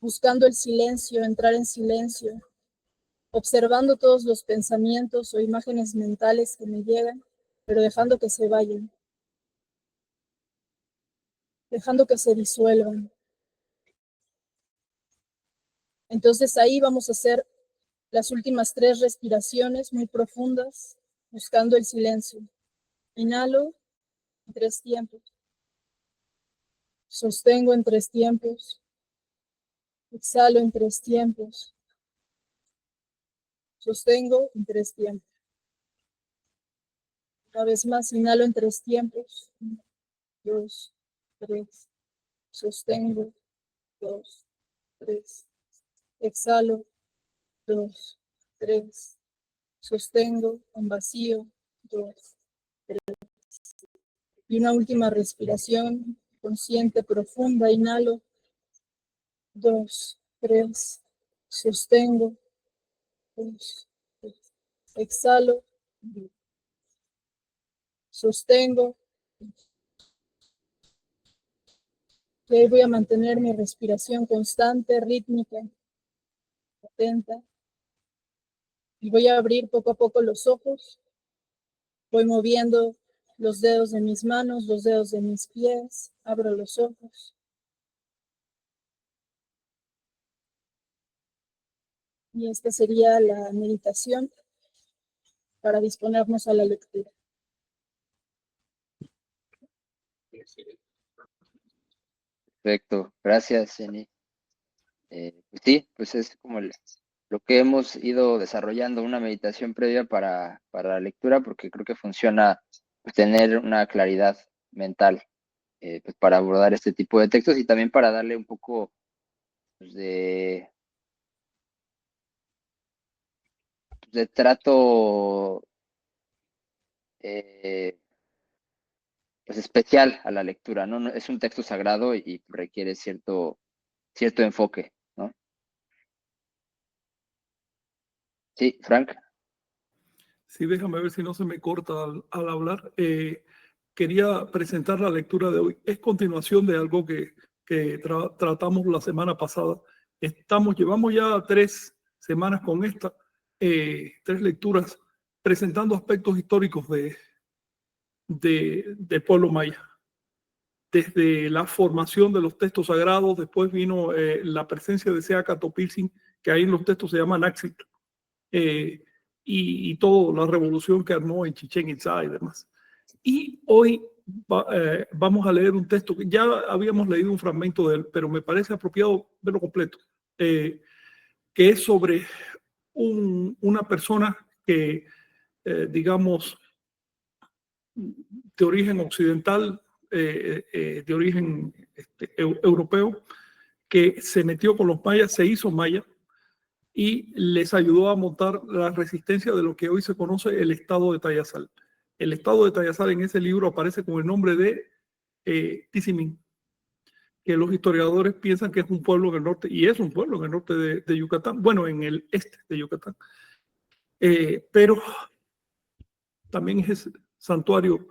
buscando el silencio, entrar en silencio, observando todos los pensamientos o imágenes mentales que me llegan, pero dejando que se vayan, dejando que se disuelvan. Entonces ahí vamos a hacer las últimas 3 respiraciones muy profundas, buscando el silencio. Inhalo en 3 tiempos. Sostengo en 3 tiempos. Exhalo en 3 tiempos. Sostengo en 3 tiempos. Una vez más, inhalo en 3 tiempos. 1, 2, 3. Sostengo. 2, 3. Exhalo. 2, 3. Sostengo en vacío. 2, 3. Y una última respiración consciente, profunda. Inhalo. 2, 3. Sostengo. 2, 3. Exhalo. Sostengo. Y ahí voy a mantener mi respiración constante, rítmica, atenta. Y voy a abrir poco a poco los ojos. Voy moviendo los dedos de mis manos, los dedos de mis pies. Abro los ojos. Y esta sería la meditación para disponernos a la lectura. Perfecto, gracias, Jenny. Pues sí, pues es como lo que hemos ido desarrollando, una meditación previa para la lectura, porque creo que funciona pues, tener una claridad mental pues, para abordar este tipo de textos y también para darle un poco pues, de trato pues especial a la lectura, ¿no? Es un texto sagrado y requiere cierto enfoque, ¿no? Sí, Frank. Sí, déjame ver si no se me corta al hablar. Quería presentar la lectura de hoy. Es continuación de algo que tratamos la semana pasada. Llevamos ya 3 semanas con 3 lecturas presentando aspectos históricos del pueblo maya. Desde la formación de los textos sagrados, después vino la presencia de Seaca Topilzin, que ahí en los textos se llama Naxit, y toda la revolución que armó en Chichén Itzá y demás. Y hoy vamos a leer un texto que ya habíamos leído un fragmento de él, pero me parece apropiado verlo completo, que es sobre una persona que, digamos, de origen occidental, de origen europeo, que se metió con los mayas, se hizo maya y les ayudó a montar la resistencia de lo que hoy se conoce el estado de Tayasal. El estado de Tayasal en ese libro aparece con el nombre de Tizimín, que los historiadores piensan que es un pueblo en el norte, y es un pueblo en el norte de Yucatán, bueno, en el este de Yucatán, pero también es el santuario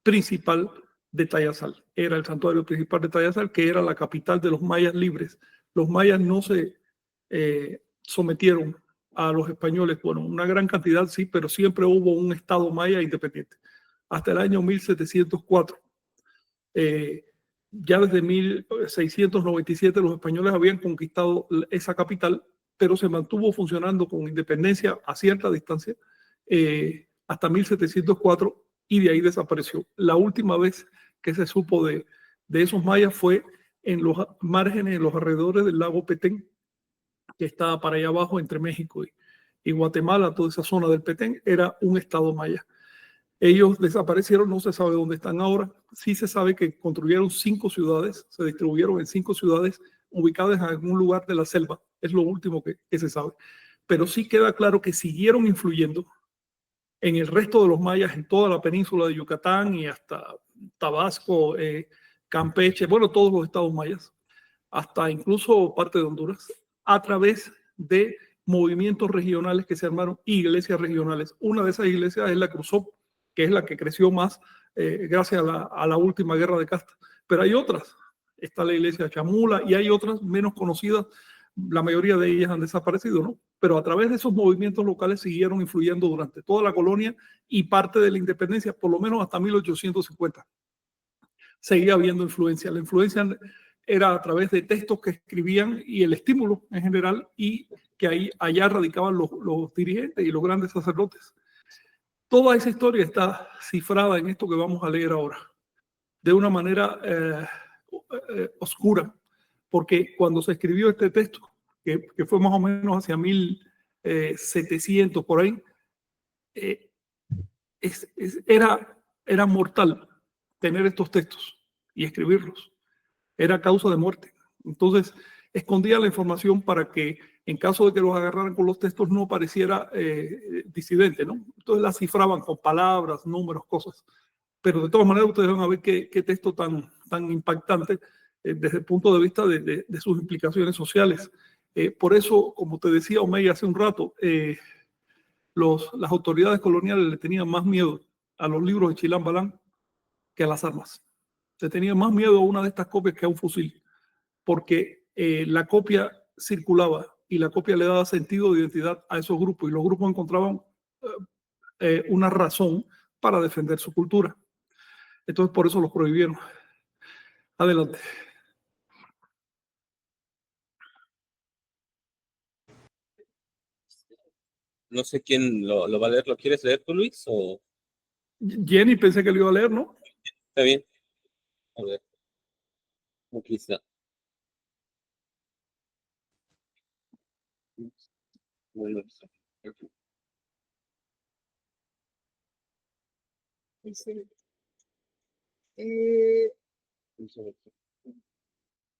principal de Tayasal. Era el santuario principal de Tayasal, que era la capital de los mayas libres. Los mayas no se sometieron a los españoles, bueno, una gran cantidad sí, pero siempre hubo un estado maya independiente. Hasta el año 1704. Ya desde 1697 los españoles habían conquistado esa capital, pero se mantuvo funcionando con independencia a cierta distancia hasta 1704 y de ahí desapareció. La última vez que se supo de esos mayas fue en los márgenes, en los alrededores del lago Petén, que está para allá abajo entre México y Guatemala. Toda esa zona del Petén era un estado maya. Ellos desaparecieron, no se sabe dónde están ahora. Sí se sabe que construyeron 5 ciudades, se distribuyeron en 5 ciudades ubicadas en algún lugar de la selva. Es lo último que se sabe. Pero sí queda claro que siguieron influyendo en el resto de los mayas, en toda la península de Yucatán y hasta Tabasco, Campeche, bueno, todos los estados mayas, hasta incluso parte de Honduras, a través de movimientos regionales que se armaron, iglesias regionales. Una de esas iglesias es la Cruzó, que es la que creció más gracias a la última guerra de casta. Pero hay otras. Está la iglesia Chamula y hay otras menos conocidas. La mayoría de ellas han desaparecido, ¿no? Pero a través de esos movimientos locales siguieron influyendo durante toda la colonia y parte de la independencia, por lo menos hasta 1850. Seguía habiendo influencia. La influencia era a través de textos que escribían y el estímulo en general, y que allá radicaban los dirigentes y los grandes sacerdotes. Toda esa historia está cifrada en esto que vamos a leer ahora, de una manera oscura, porque cuando se escribió este texto, que fue más o menos hacia 1700 por ahí, era mortal tener estos textos y escribirlos. Era causa de muerte. Entonces, escondía la información para que en caso de que los agarraran con los textos no pareciera disidente, ¿no? Entonces la cifraban con palabras, números, cosas. Pero de todas maneras ustedes van a ver qué texto tan impactante desde el punto de vista de sus implicaciones sociales. Por eso, como te decía Omey hace un rato, las autoridades coloniales le tenían más miedo a los libros de Chilán Balán que a las armas. Se tenía más miedo a una de estas copias que a un fusil, porque la copia circulaba y la copia le daba sentido de identidad a esos grupos y los grupos encontraban una razón para defender su cultura. Entonces por eso los prohibieron. Adelante. No sé quién lo va a leer. ¿Lo quieres leer tú, Luis? ¿O? Jenny, pensé que lo iba a leer, ¿no? Está bien. A ver. Aquí está. Dice,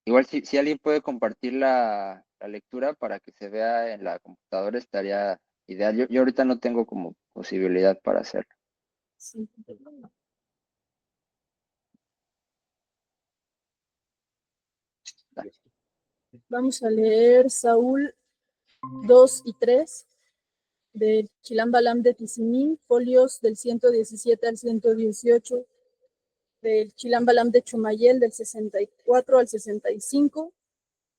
Igual si alguien puede compartir la lectura para que se vea en la computadora estaría ideal. Yo ahorita no tengo como posibilidad para hacerlo. sí. Vamos a leer Saúl 2 y 3 del Chilam Balam de Tizimín, folios del 117 al 118, del Chilam Balam de Chumayel del 64 al 65,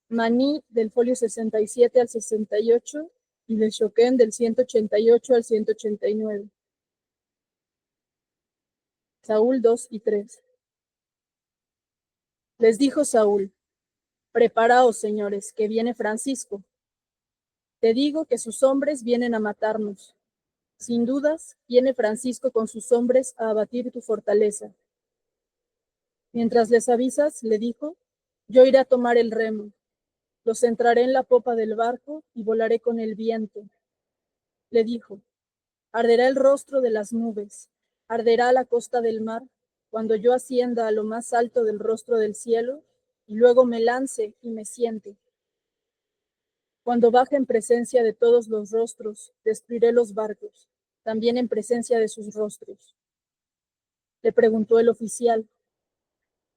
Maní del folio 67 al 68 y del Shoken del 188 al 189. Saúl 2 y 3. Les dijo Saúl: preparaos, señores, que viene Francisco. Te digo que sus hombres vienen a matarnos. Sin dudas, viene Francisco con sus hombres a abatir tu fortaleza. Mientras les avisas, le dijo, yo iré a tomar el remo. Los entraré en la popa del barco y volaré con el viento. Le dijo, arderá el rostro de las nubes, arderá la costa del mar, cuando yo ascienda a lo más alto del rostro del cielo, y luego me lance y me siente. Cuando baje en presencia de todos los rostros, destruiré los barcos, también en presencia de sus rostros. Le preguntó el oficial,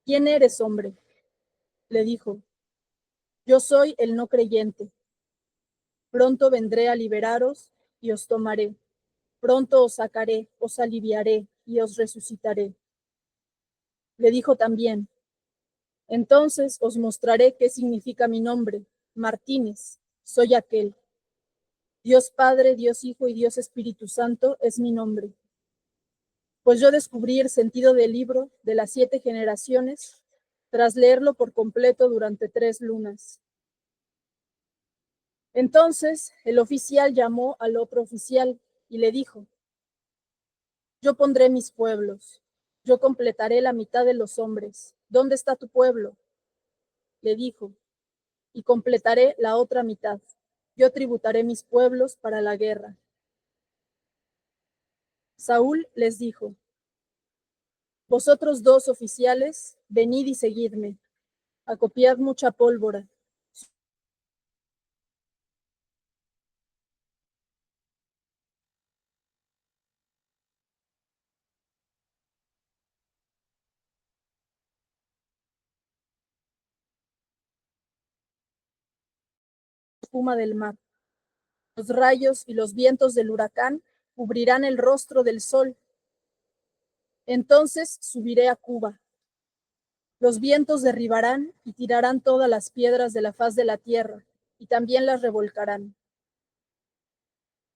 ¿quién eres, hombre? Le dijo, yo soy el no creyente. Pronto vendré a liberaros y os tomaré. Pronto os sacaré, os aliviaré y os resucitaré. Le dijo también, entonces os mostraré qué significa mi nombre, Martínez, soy aquel. Dios Padre, Dios Hijo y Dios Espíritu Santo es mi nombre. Pues yo descubrí el sentido del libro de las 7 generaciones tras leerlo por completo durante 3 lunas. Entonces el oficial llamó al otro oficial y le dijo, yo pondré mis pueblos, yo completaré la mitad de los hombres. ¿Dónde está tu pueblo? Le dijo, y completaré la otra mitad. Yo tributaré mis pueblos para la guerra. Saúl les dijo, vosotros 2 oficiales, venid y seguidme, acopiad mucha pólvora. Espuma del mar. Los rayos y los vientos del huracán cubrirán el rostro del sol. Entonces subiré a Cuba. Los vientos derribarán y tirarán todas las piedras de la faz de la tierra, y también las revolcarán.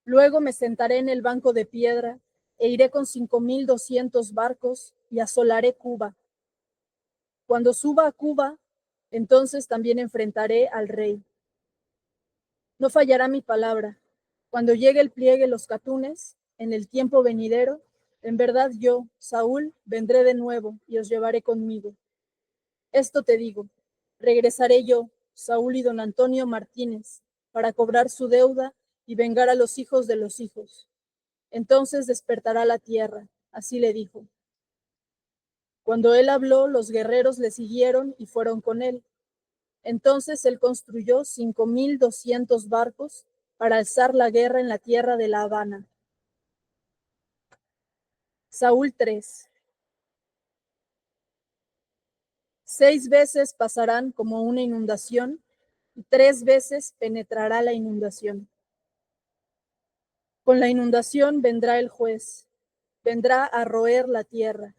Luego me sentaré en el banco de piedra e iré con 5,200 barcos y asolaré Cuba. Cuando suba a Cuba, entonces también enfrentaré al rey. No fallará mi palabra. Cuando llegue el pliegue los catunes, en el tiempo venidero, en verdad yo, Saúl, vendré de nuevo y os llevaré conmigo. Esto te digo, regresaré yo, Saúl y don Antonio Martínez, para cobrar su deuda y vengar a los hijos de los hijos. Entonces despertará la tierra, así le dijo. Cuando él habló, los guerreros le siguieron y fueron con él. Entonces él construyó 5,200 barcos para alzar la guerra en la tierra de La Habana. Saúl 3. 6 veces pasarán como una inundación y 3 veces penetrará la inundación. Con la inundación vendrá el juez, vendrá a roer la tierra,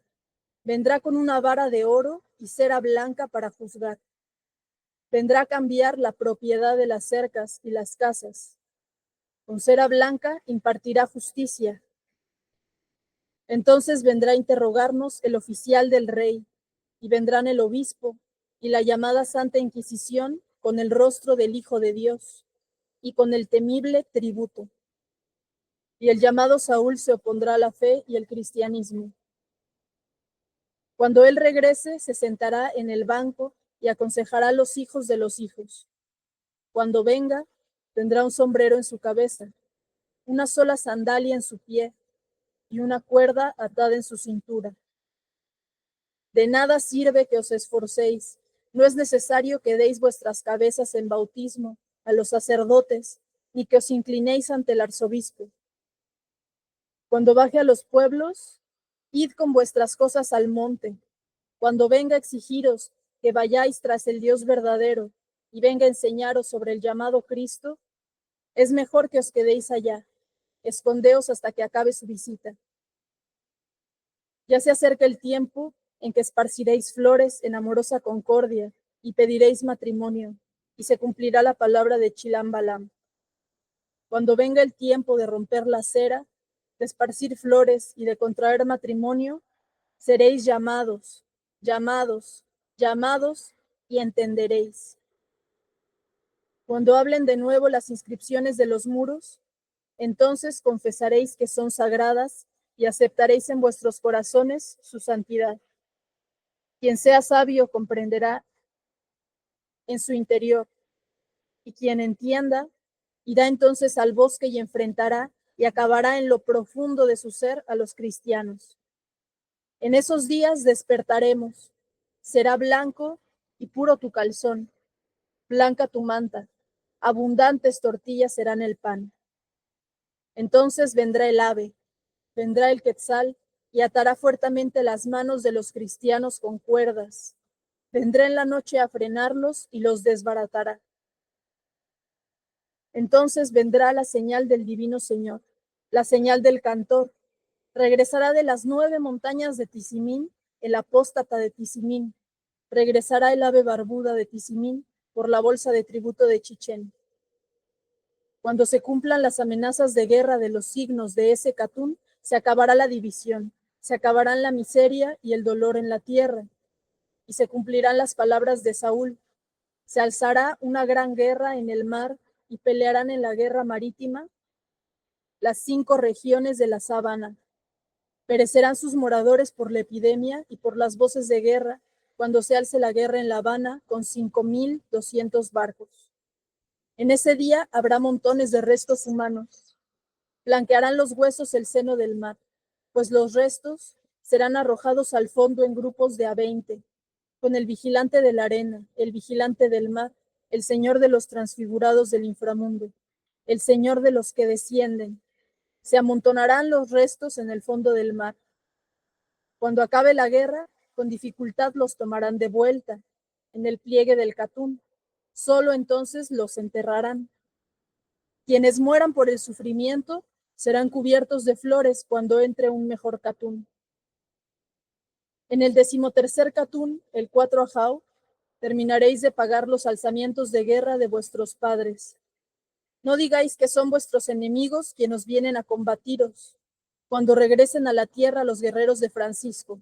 vendrá con una vara de oro y cera blanca para juzgar. Vendrá a cambiar la propiedad de las cercas y las casas. Con cera blanca impartirá justicia. Entonces vendrá a interrogarnos el oficial del rey, y vendrán el obispo y la llamada Santa Inquisición con el rostro del Hijo de Dios y con el temible tributo. Y el llamado Saúl se opondrá a la fe y el cristianismo. Cuando él regrese, se sentará en el banco y aconsejará a los hijos de los hijos. Cuando venga, Tendrá un sombrero en su cabeza, una sola sandalia en su pie y una cuerda atada en su cintura. De nada sirve que os esforcéis, no es necesario que deis vuestras cabezas en bautismo a los sacerdotes, ni que os inclinéis ante el arzobispo. Cuando baje a los pueblos, id con vuestras cosas al monte. Cuando venga a exigiros que vayáis tras el Dios verdadero y venga a enseñaros sobre el llamado Cristo, es mejor que os quedéis allá. Escondeos hasta que acabe su visita. Ya se acerca el tiempo en que esparciréis flores en amorosa concordia y pediréis matrimonio, y se cumplirá la palabra de Chilam Balam. Cuando venga el tiempo de romper la cera, de esparcir flores y de contraer matrimonio, seréis llamados, y entenderéis. Cuando hablen de nuevo las inscripciones de los muros, entonces confesaréis que son sagradas y aceptaréis en vuestros corazones su santidad. Quien sea sabio comprenderá en su interior, y quien entienda irá entonces al bosque y enfrentará y acabará en lo profundo de su ser a los cristianos. En esos días despertaremos, será blanco y puro tu calzón, blanca tu manta, abundantes tortillas serán el pan. Entonces vendrá el ave, vendrá el quetzal y atará fuertemente las manos de los cristianos con cuerdas. Vendrá en la noche a frenarlos y los desbaratará. Entonces vendrá la señal del divino Señor, la señal del cantor. Regresará de las 9 montañas de Tizimín, el apóstata de Tizimín. Regresará el ave barbuda de Tizimín por la bolsa de tributo de Chichén. Cuando se cumplan las amenazas de guerra de los signos de ese Catún, se acabará la división, se acabarán la miseria y el dolor en la tierra, y se cumplirán las palabras de Saúl. Se alzará una gran guerra en el mar y pelearán en la guerra marítima las 5 regiones de la sabana. Perecerán sus moradores por la epidemia y por las voces de guerra cuando se alce la guerra en La Habana con 5.200 barcos. En ese día habrá montones de restos humanos. Blanquearán los huesos el seno del mar, pues los restos serán arrojados al fondo en grupos de a 20, con el vigilante de la arena, el vigilante del mar, el señor de los transfigurados del inframundo, el señor de los que descienden. Se amontonarán los restos en el fondo del mar. Cuando acabe la guerra, con dificultad los tomarán de vuelta, en el pliegue del Catún. Solo entonces los enterrarán. Quienes mueran por el sufrimiento serán cubiertos de flores cuando entre un mejor Catún. En el 13º Catún, el 4 Ajau, terminaréis de pagar los alzamientos de guerra de vuestros padres. No digáis que son vuestros enemigos quienes vienen a combatiros, cuando regresen a la tierra los guerreros de Francisco.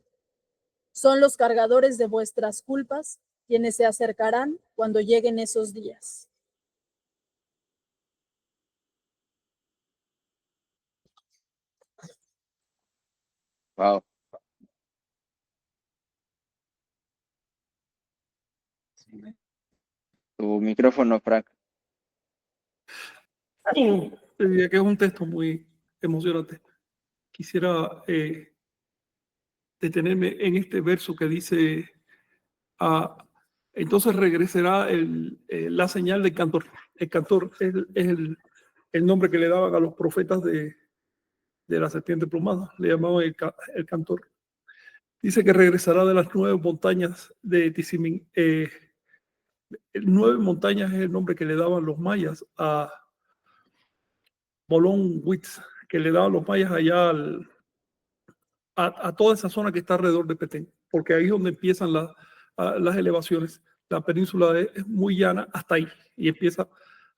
Son los cargadores de vuestras culpas quienes se acercarán cuando lleguen esos días. Wow. Tu micrófono, Frank. Te diría que es un texto muy emocionante. Quisiera detenerme en este verso que dice, entonces regresará la señal del cantor. El cantor es el nombre que le daban a los profetas de la serpiente plumada, le llamaban el cantor. Dice que regresará de las 9 montañas de Tizimín. 9 montañas es el nombre que le daban los mayas a Bolón Huitz, que le daban los mayas allá a toda esa zona que está alrededor de Petén, porque ahí es donde empiezan las elevaciones. La península es muy llana hasta ahí y empieza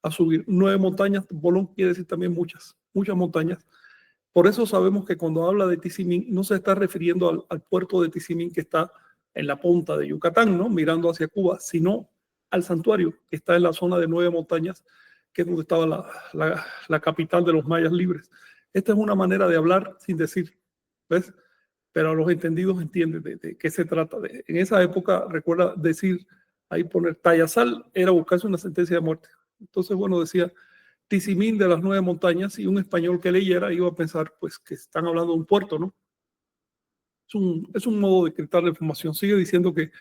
a subir. 9 montañas, Bolón quiere decir también muchas montañas. Por eso sabemos que cuando habla de Tizimín no se está refiriendo al puerto de Tizimín que está en la punta de Yucatán, ¿no? Mirando hacia Cuba, sino al santuario que está en la zona de 9 montañas, que es donde estaba la capital de los mayas libres. Esta es una manera de hablar sin decir, ¿ves? Pero a los entendidos entienden de qué se trata. En esa época, recuerda decir, ahí poner Tayasal era buscarse una sentencia de muerte. Entonces, bueno, decía, Tizimín de las 9 montañas, y un español que leyera iba a pensar pues que están hablando de un puerto, ¿no? Es un modo de criptar la información. Sigue diciendo que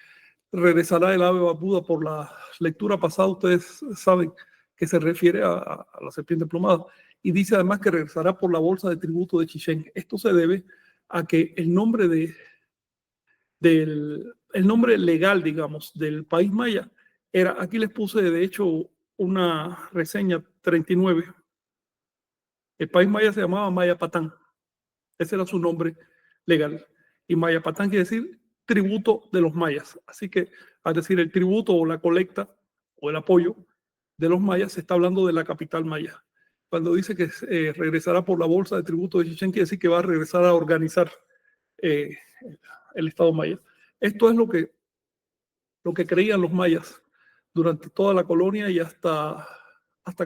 regresará el ave barbuda. Por la lectura pasada ustedes saben que se refiere a la serpiente plumada, y dice además que regresará por la bolsa de tributo de Chichén. Esto se debe a que el nombre el nombre legal, digamos, del país maya era, aquí les puse de hecho una reseña 39. El país maya se llamaba Mayapatán. Ese era su nombre legal. Y Mayapatán quiere decir tributo de los mayas. Así que al decir el tributo o la colecta o el apoyo de los mayas, se está hablando de la capital maya. Cuando dice que regresará por la bolsa de tributo de Chichén, quiere decir que va a regresar a organizar el Estado maya. Esto es lo que creían los mayas durante toda la colonia y hasta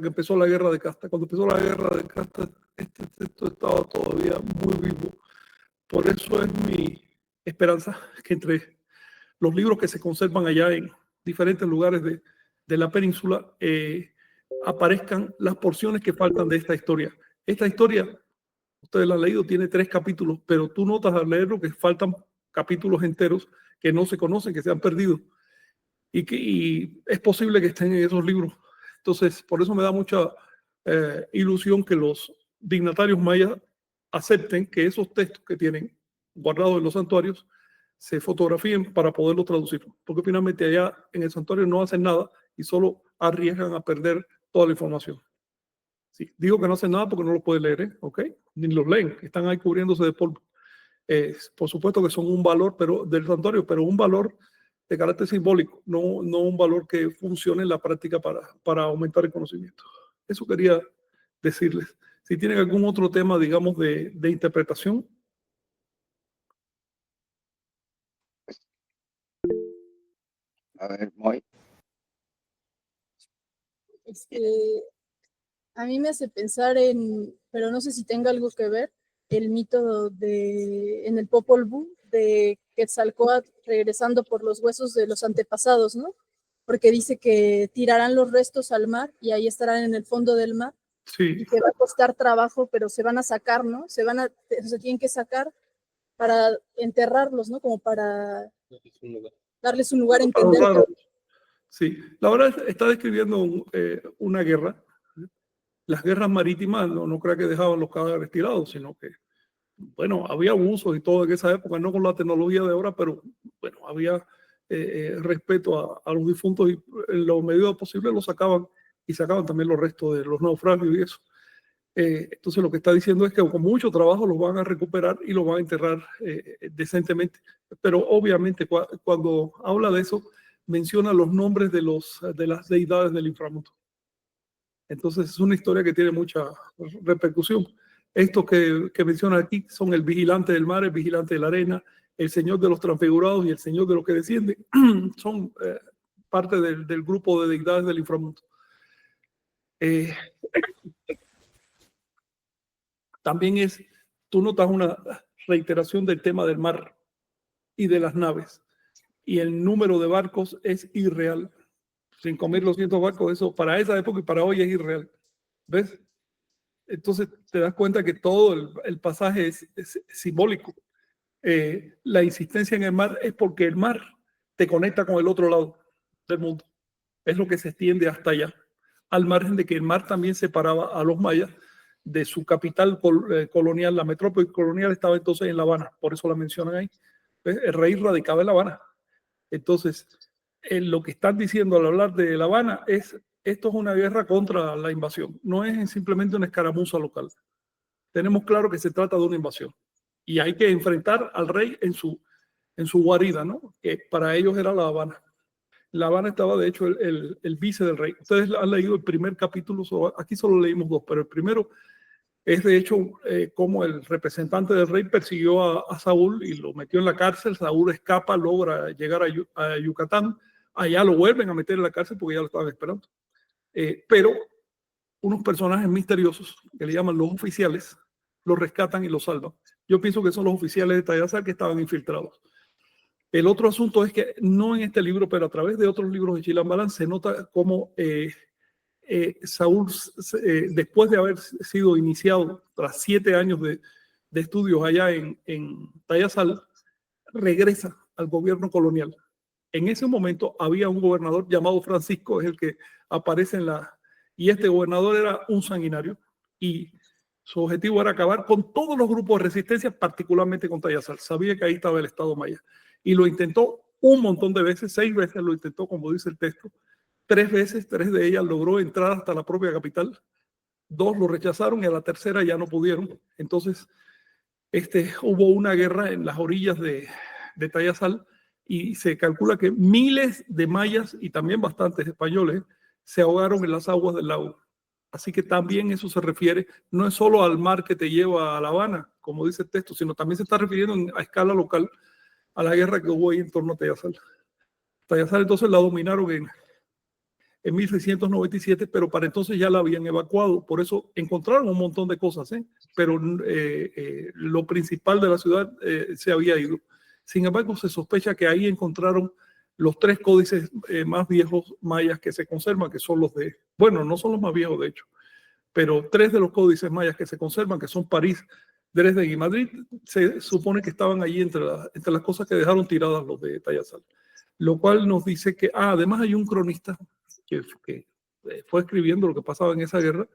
que empezó la guerra de casta. Cuando empezó la guerra de casta, este texto estaba todavía muy vivo. Por eso es mi esperanza que entre los libros que se conservan allá en diferentes lugares de la península aparezcan las porciones que faltan de esta historia. Esta historia, ustedes la han leído, tiene 3 capítulos, pero tú notas al leerlo que faltan capítulos enteros que no se conocen, que se han perdido, y es posible que estén en esos libros. Entonces, por eso me da mucha ilusión que los dignatarios mayas acepten que esos textos que tienen guardados en los santuarios se fotografíen para poderlos traducir, porque finalmente allá en el santuario no hacen nada y solo arriesgan a perder toda la información. Sí, digo que no hacen nada porque no los pueden leer, ¿ok? Ni los leen, están ahí cubriéndose de polvo. Por supuesto que son un valor del santuario, pero un valor de carácter simbólico, no un valor que funcione en la práctica para aumentar el conocimiento. Eso quería decirles. Si tienen algún otro tema, digamos, de interpretación. A ver, Moy. A mí me hace pensar pero no sé si tenga algo que ver, el mito en el Popol Vuh de Quetzalcóatl regresando por los huesos de los antepasados, ¿no? Porque dice que tirarán los restos al mar y ahí estarán en el fondo del mar. Sí. Y que va a costar trabajo, pero se van a sacar, ¿no? Se tienen que sacar para enterrarlos, ¿no? Como para darles un lugar a entender. Sí, la verdad está describiendo una guerra. Las guerras marítimas no creo que dejaban los cadáveres tirados, sino que, bueno, había abusos y todo en esa época, no con la tecnología de ahora, pero bueno, había respeto a los difuntos, y en lo medida posible los sacaban, y sacaban también los restos de los naufragios y eso. Entonces lo que está diciendo es que con mucho trabajo los van a recuperar y los van a enterrar decentemente. Pero obviamente cuando habla de eso, menciona los nombres de las deidades del inframundo. Entonces es una historia que tiene mucha repercusión. Estos que menciona aquí son el vigilante del mar, el vigilante de la arena, el señor de los transfigurados y el señor de los que descienden. Son parte del grupo de deidades del inframundo. También tú notas una reiteración del tema del mar y de las naves. Y el número de barcos es irreal. 5.200 barcos, eso para esa época y para hoy es irreal. ¿Ves? Entonces te das cuenta que todo el pasaje es simbólico. La insistencia en el mar es porque el mar te conecta con el otro lado del mundo. Es lo que se extiende hasta allá. Al margen de que el mar también separaba a los mayas de su capital colonial. La metrópoli colonial estaba entonces en La Habana, por eso la mencionan ahí. ¿Ves? El rey radicaba en La Habana. Entonces, lo que están diciendo al hablar de La Habana esto es una guerra contra la invasión, no es simplemente una escaramuza local. Tenemos claro que se trata de una invasión y hay que enfrentar al rey en su guarida, ¿no? Que para ellos era La Habana. La Habana estaba, de hecho, el vice del rey. Ustedes han leído el primer capítulo, aquí solo leímos 2, pero el primero es, de hecho, como el representante del rey persiguió a Saúl y lo metió en la cárcel. Saúl escapa, logra llegar a Yucatán. Allá lo vuelven a meter en la cárcel porque ya lo estaban esperando. Pero unos personajes misteriosos que le llaman los oficiales lo rescatan y lo salvan. Yo pienso que son los oficiales de Tayasal que estaban infiltrados. El otro asunto es que no en este libro, pero a través de otros libros de Chilambalam se nota cómo Saúl, después de haber sido iniciado tras 7 años de estudios allá en Tayasal, regresa al gobierno colonial. En ese momento había un gobernador llamado Francisco, es el que aparece en la... Y este gobernador era un sanguinario y su objetivo era acabar con todos los grupos de resistencia, particularmente con Tayasal. Sabía que ahí estaba el Estado Maya. Y lo intentó un montón de veces, 6 veces lo intentó, como dice el texto. 3 veces, 3 de ellas logró entrar hasta la propia capital. 2 lo rechazaron y a la tercera ya no pudieron. Entonces, hubo una guerra en las orillas de Tayasal y se calcula que miles de mayas y también bastantes españoles se ahogaron en las aguas del lago. Así que también eso se refiere, no es solo al mar que te lleva a La Habana, como dice el texto, sino también se está refiriendo a escala local a la guerra que hubo ahí en torno a Tayasal. Tayasal entonces la dominaron en 1697, pero para entonces ya la habían evacuado. Por eso encontraron un montón de cosas, pero lo principal de la ciudad se había ido. Sin embargo, se sospecha que ahí encontraron los 3 códices más viejos mayas que se conservan, que son los de, bueno, no son los más viejos de hecho, pero 3 de los códices mayas que se conservan, que son París, Dresden y Madrid, se supone que estaban allí entre las cosas que dejaron tiradas los de Tayasal. Lo cual nos dice que, además hay un cronista que fue escribiendo lo que pasaba en esa guerra,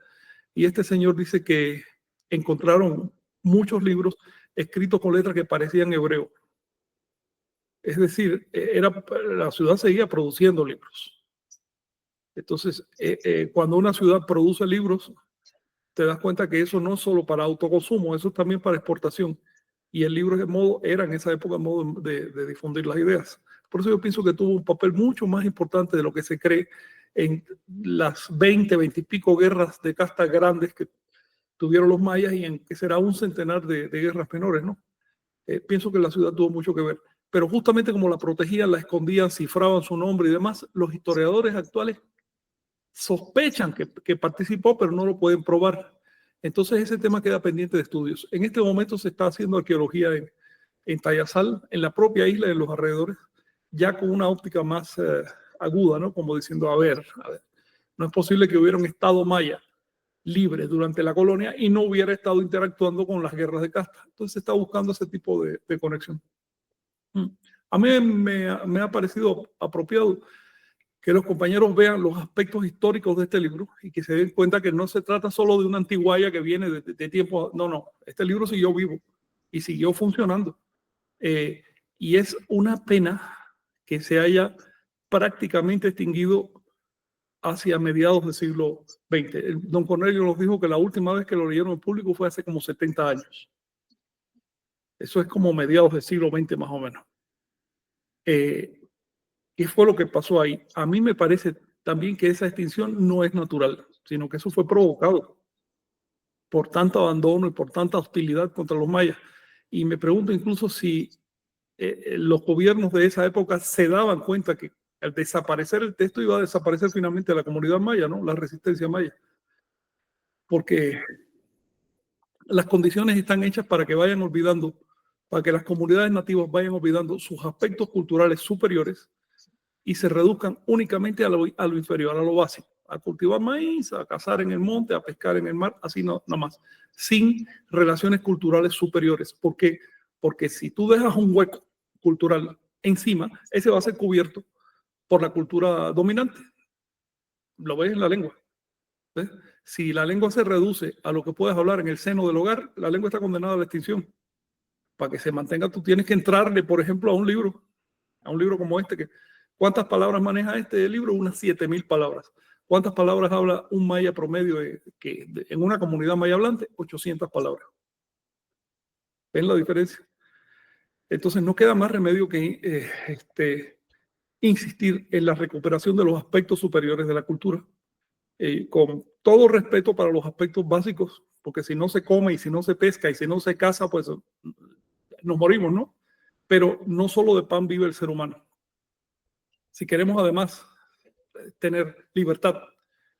y este señor dice que encontraron muchos libros escritos con letras que parecían hebreo. Es decir, la ciudad seguía produciendo libros. Entonces, cuando una ciudad produce libros, te das cuenta que eso no es solo para autoconsumo, eso es también para exportación. Y el libro era en esa época el modo de difundir las ideas. Por eso yo pienso que tuvo un papel mucho más importante de lo que se cree en las 20 y pico guerras de castas grandes que tuvieron los mayas y en que será un centenar de guerras menores, ¿no? Pienso que la ciudad tuvo mucho que ver. Pero justamente como la protegían, la escondían, cifraban su nombre y demás, los historiadores actuales sospechan que participó, pero no lo pueden probar. Entonces ese tema queda pendiente de estudios. En este momento se está haciendo arqueología en Tayasal, en la propia isla y en los alrededores, ya con una óptica más aguda, ¿no? Como diciendo, a ver, no es posible que hubiera un estado maya libre durante la colonia y no hubiera estado interactuando con las guerras de casta. Entonces se está buscando ese tipo de conexión. A mí me ha parecido apropiado que los compañeros vean los aspectos históricos de este libro y que se den cuenta que no se trata solo de una antiguaya que viene de tiempo. No, este libro siguió vivo y siguió funcionando. Y es una pena que se haya prácticamente extinguido hacia mediados del siglo XX. Don Cornelio nos dijo que la última vez que lo leyeron en público fue hace como 70 años. Eso es como mediados del siglo XX más o menos. ¿Qué fue lo que pasó ahí? A mí me parece también que esa extinción no es natural, sino que eso fue provocado por tanto abandono y por tanta hostilidad contra los mayas. Y me pregunto incluso si los gobiernos de esa época se daban cuenta que al desaparecer el texto iba a desaparecer finalmente la comunidad maya, ¿no? La resistencia maya. Porque las condiciones están hechas para que vayan olvidando, para que las comunidades nativas vayan olvidando sus aspectos culturales superiores y se reduzcan únicamente a lo inferior, a lo básico, a cultivar maíz, a cazar en el monte, a pescar en el mar, así no más, sin relaciones culturales superiores. ¿Por qué? Porque si tú dejas un hueco cultural encima, ese va a ser cubierto por la cultura dominante. Lo ves en la lengua. ¿Ves? Si la lengua se reduce a lo que puedes hablar en el seno del hogar, la lengua está condenada a la extinción. Para que se mantenga, tú tienes que entrarle, por ejemplo, a un libro como este. ¿Cuántas palabras maneja este libro? Unas 7.000 palabras. ¿Cuántas palabras habla un maya promedio en una comunidad maya hablante? 800 palabras. ¿Ven la diferencia? Entonces no queda más remedio que insistir en la recuperación de los aspectos superiores de la cultura. Con todo respeto para los aspectos básicos, porque si no se come y si no se pesca y si no se caza, pues nos morimos, ¿no? Pero no solo de pan vive el ser humano. Si queremos además tener libertad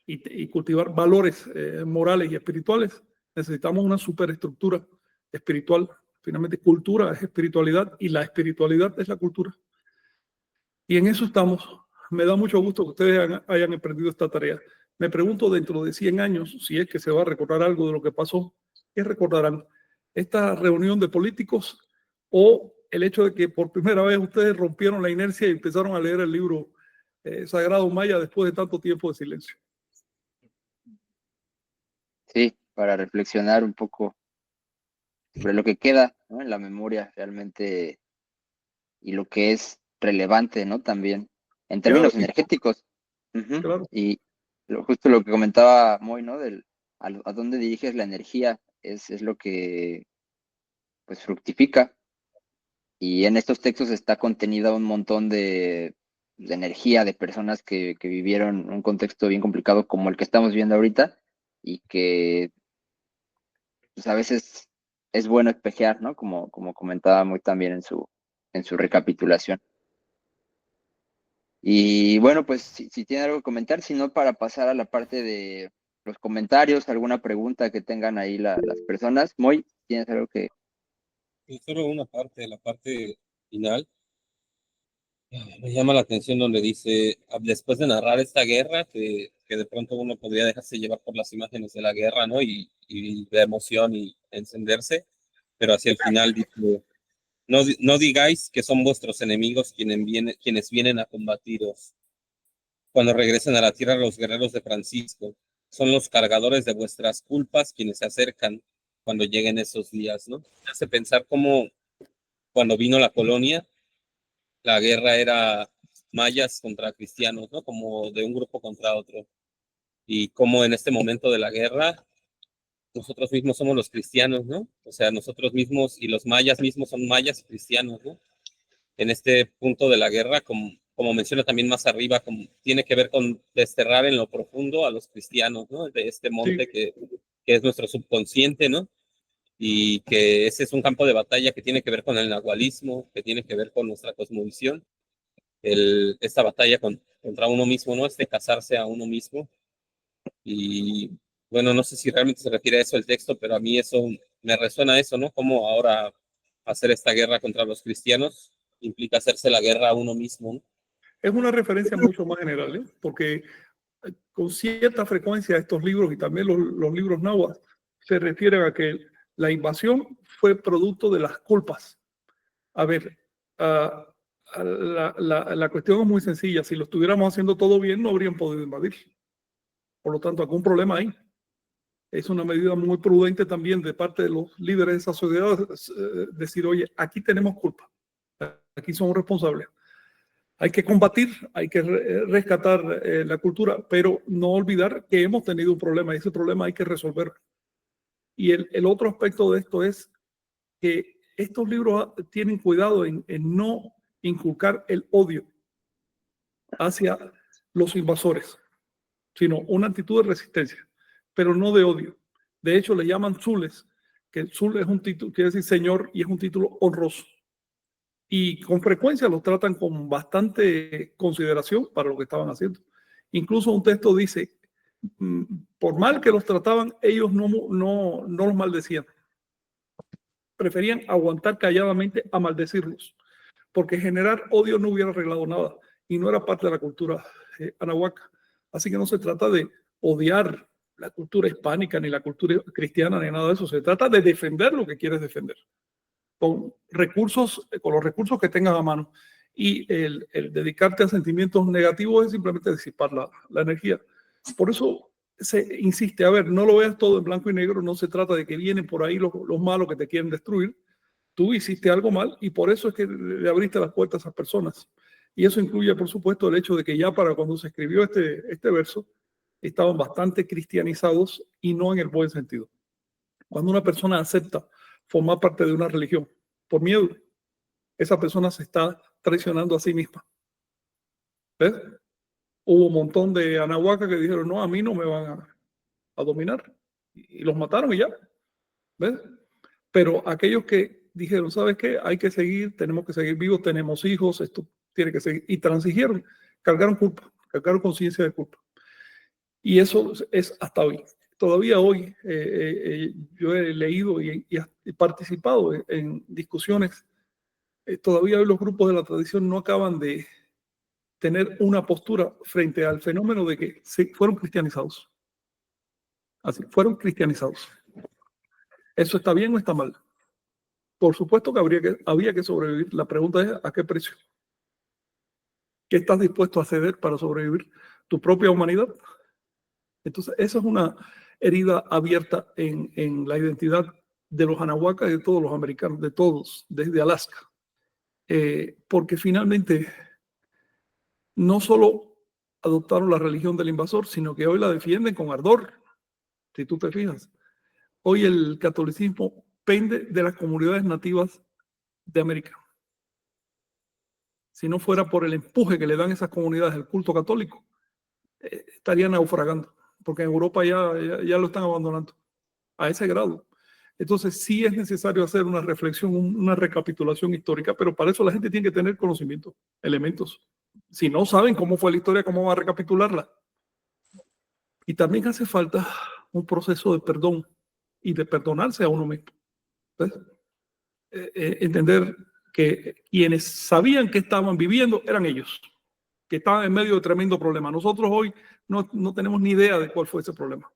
y cultivar valores morales y espirituales, necesitamos una superestructura espiritual. Finalmente, cultura es espiritualidad y la espiritualidad es la cultura. Y en eso estamos. Me da mucho gusto que ustedes hayan emprendido esta tarea. Me pregunto dentro de 100 años, si es que se va a recordar algo de lo que pasó, ¿qué recordarán? ¿Esta reunión de políticos o el hecho de que por primera vez ustedes rompieron la inercia y empezaron a leer el libro sagrado maya después de tanto tiempo de silencio? Sí, para reflexionar un poco sobre lo que queda, ¿no?, en la memoria realmente y lo que es relevante, ¿no? También en Claro, términos energéticos. Ujú. claro. Y justo lo que comentaba Moy, ¿no? A dónde diriges la energía es lo que pues fructifica. Y en estos textos está contenida un montón de energía de personas que vivieron un contexto bien complicado como el que estamos viendo ahorita y que pues, a veces es bueno espejear, ¿no? Como comentaba muy también en su recapitulación. Y bueno, pues si tienen algo que comentar, si no, para pasar a la parte de los comentarios, alguna pregunta que tengan ahí las personas. Moy, ¿tienes algo que...? Y solo una parte, la parte final, me llama la atención donde dice, después de narrar esta guerra, que de pronto uno podría dejarse llevar por las imágenes de la guerra, ¿no? Y de emoción y encenderse, pero hacia el final dice, no digáis que son vuestros enemigos quienes vienen a combatiros. Cuando regresen a la tierra los guerreros de Francisco, son los cargadores de vuestras culpas quienes se acercan cuando lleguen esos días, ¿no? Me hace pensar cómo cuando vino la colonia, la guerra era mayas contra cristianos, ¿no? Como de un grupo contra otro. Y cómo en este momento de la guerra, nosotros mismos somos los cristianos, ¿no? O sea, nosotros mismos y los mayas mismos son mayas y cristianos, ¿no? En este punto de la guerra, como menciona también más arriba, tiene que ver con desterrar en lo profundo a los cristianos, ¿no? De este monte Sí. que es nuestro subconsciente, ¿no? Y que ese es un campo de batalla que tiene que ver con el nahualismo, que tiene que ver con nuestra cosmovisión, esta batalla contra uno mismo, ¿no? Este casarse a uno mismo. Y bueno, no sé si realmente se refiere a eso el texto, pero a mí eso me resuena eso, ¿no? Como ahora hacer esta guerra contra los cristianos implica hacerse la guerra a uno mismo, ¿no? Es una referencia mucho más general, ¿eh? Porque con cierta frecuencia estos libros y también los libros náhuatl se refieren a que la invasión fue producto de las culpas. A ver, la cuestión es muy sencilla. Si lo estuviéramos haciendo todo bien, no habrían podido invadir. Por lo tanto, algún problema hay. Es una medida muy prudente también de parte de los líderes de esa sociedad decir, oye, aquí tenemos culpa, aquí somos responsables. Hay que combatir, hay que rescatar la cultura, pero no olvidar que hemos tenido un problema y ese problema hay que resolverlo. Y el otro aspecto de esto es que estos libros tienen cuidado en no inculcar el odio hacia los invasores, sino una actitud de resistencia, pero no de odio. De hecho, le llaman zules, que el zul es un título, quiere decir señor, y es un título honroso. Y con frecuencia los tratan con bastante consideración para lo que estaban haciendo. Incluso un texto dice, por mal que los trataban, ellos no los maldecían. Preferían aguantar calladamente a maldecirlos, porque generar odio no hubiera arreglado nada y no era parte de la cultura anahuaca. Así que no se trata de odiar la cultura hispánica, ni la cultura cristiana, ni nada de eso. Se trata de defender lo que quieres defender con los recursos que tengas a mano. Y el dedicarte a sentimientos negativos es simplemente disipar la energía. Por eso se insiste, a ver, no lo veas todo en blanco y negro, no se trata de que vienen por ahí los malos que te quieren destruir. Tú hiciste algo mal y por eso es que le abriste las puertas a esas personas. Y eso incluye, por supuesto, el hecho de que ya para cuando se escribió este verso, estaban bastante cristianizados y no en el buen sentido. Cuando una persona acepta formar parte de una religión por miedo, esa persona se está traicionando a sí misma. ¿Ves? Hubo un montón de anahuacas que dijeron, no, a mí no me van a dominar. Y los mataron y ya. ¿Ves? Pero aquellos que dijeron, ¿sabes qué? Hay que seguir, tenemos que seguir vivos, tenemos hijos, esto tiene que seguir. Y transigieron, cargaron culpa, cargaron conciencia de culpa. Y eso es hasta hoy. Todavía hoy yo he leído y participado en discusiones. Todavía hoy los grupos de la tradición no acaban de tener una postura frente al fenómeno de que fueron cristianizados. Así, fueron cristianizados. ¿Eso está bien o está mal? Por supuesto que había que sobrevivir. La pregunta es, ¿a qué precio? ¿Qué estás dispuesto a ceder para sobrevivir? ¿Tu propia humanidad? Entonces, esa es una herida abierta en la identidad de los anahuacas y de todos los americanos, de todos, desde Alaska. Porque finalmente no solo adoptaron la religión del invasor, sino que hoy la defienden con ardor, si tú te fijas. Hoy el catolicismo pende de las comunidades nativas de América. Si no fuera por el empuje que le dan esas comunidades al culto católico, estarían naufragando, porque en Europa ya lo están abandonando a ese grado. Entonces sí es necesario hacer una reflexión, una recapitulación histórica, pero para eso la gente tiene que tener conocimiento, elementos. Si no saben cómo fue la historia, ¿cómo va a recapitularla? Y también hace falta un proceso de perdón y de perdonarse a uno mismo. Entender que quienes sabían que estaban viviendo eran ellos, que estaban en medio de tremendo problema. Nosotros hoy no tenemos ni idea de cuál fue ese problema.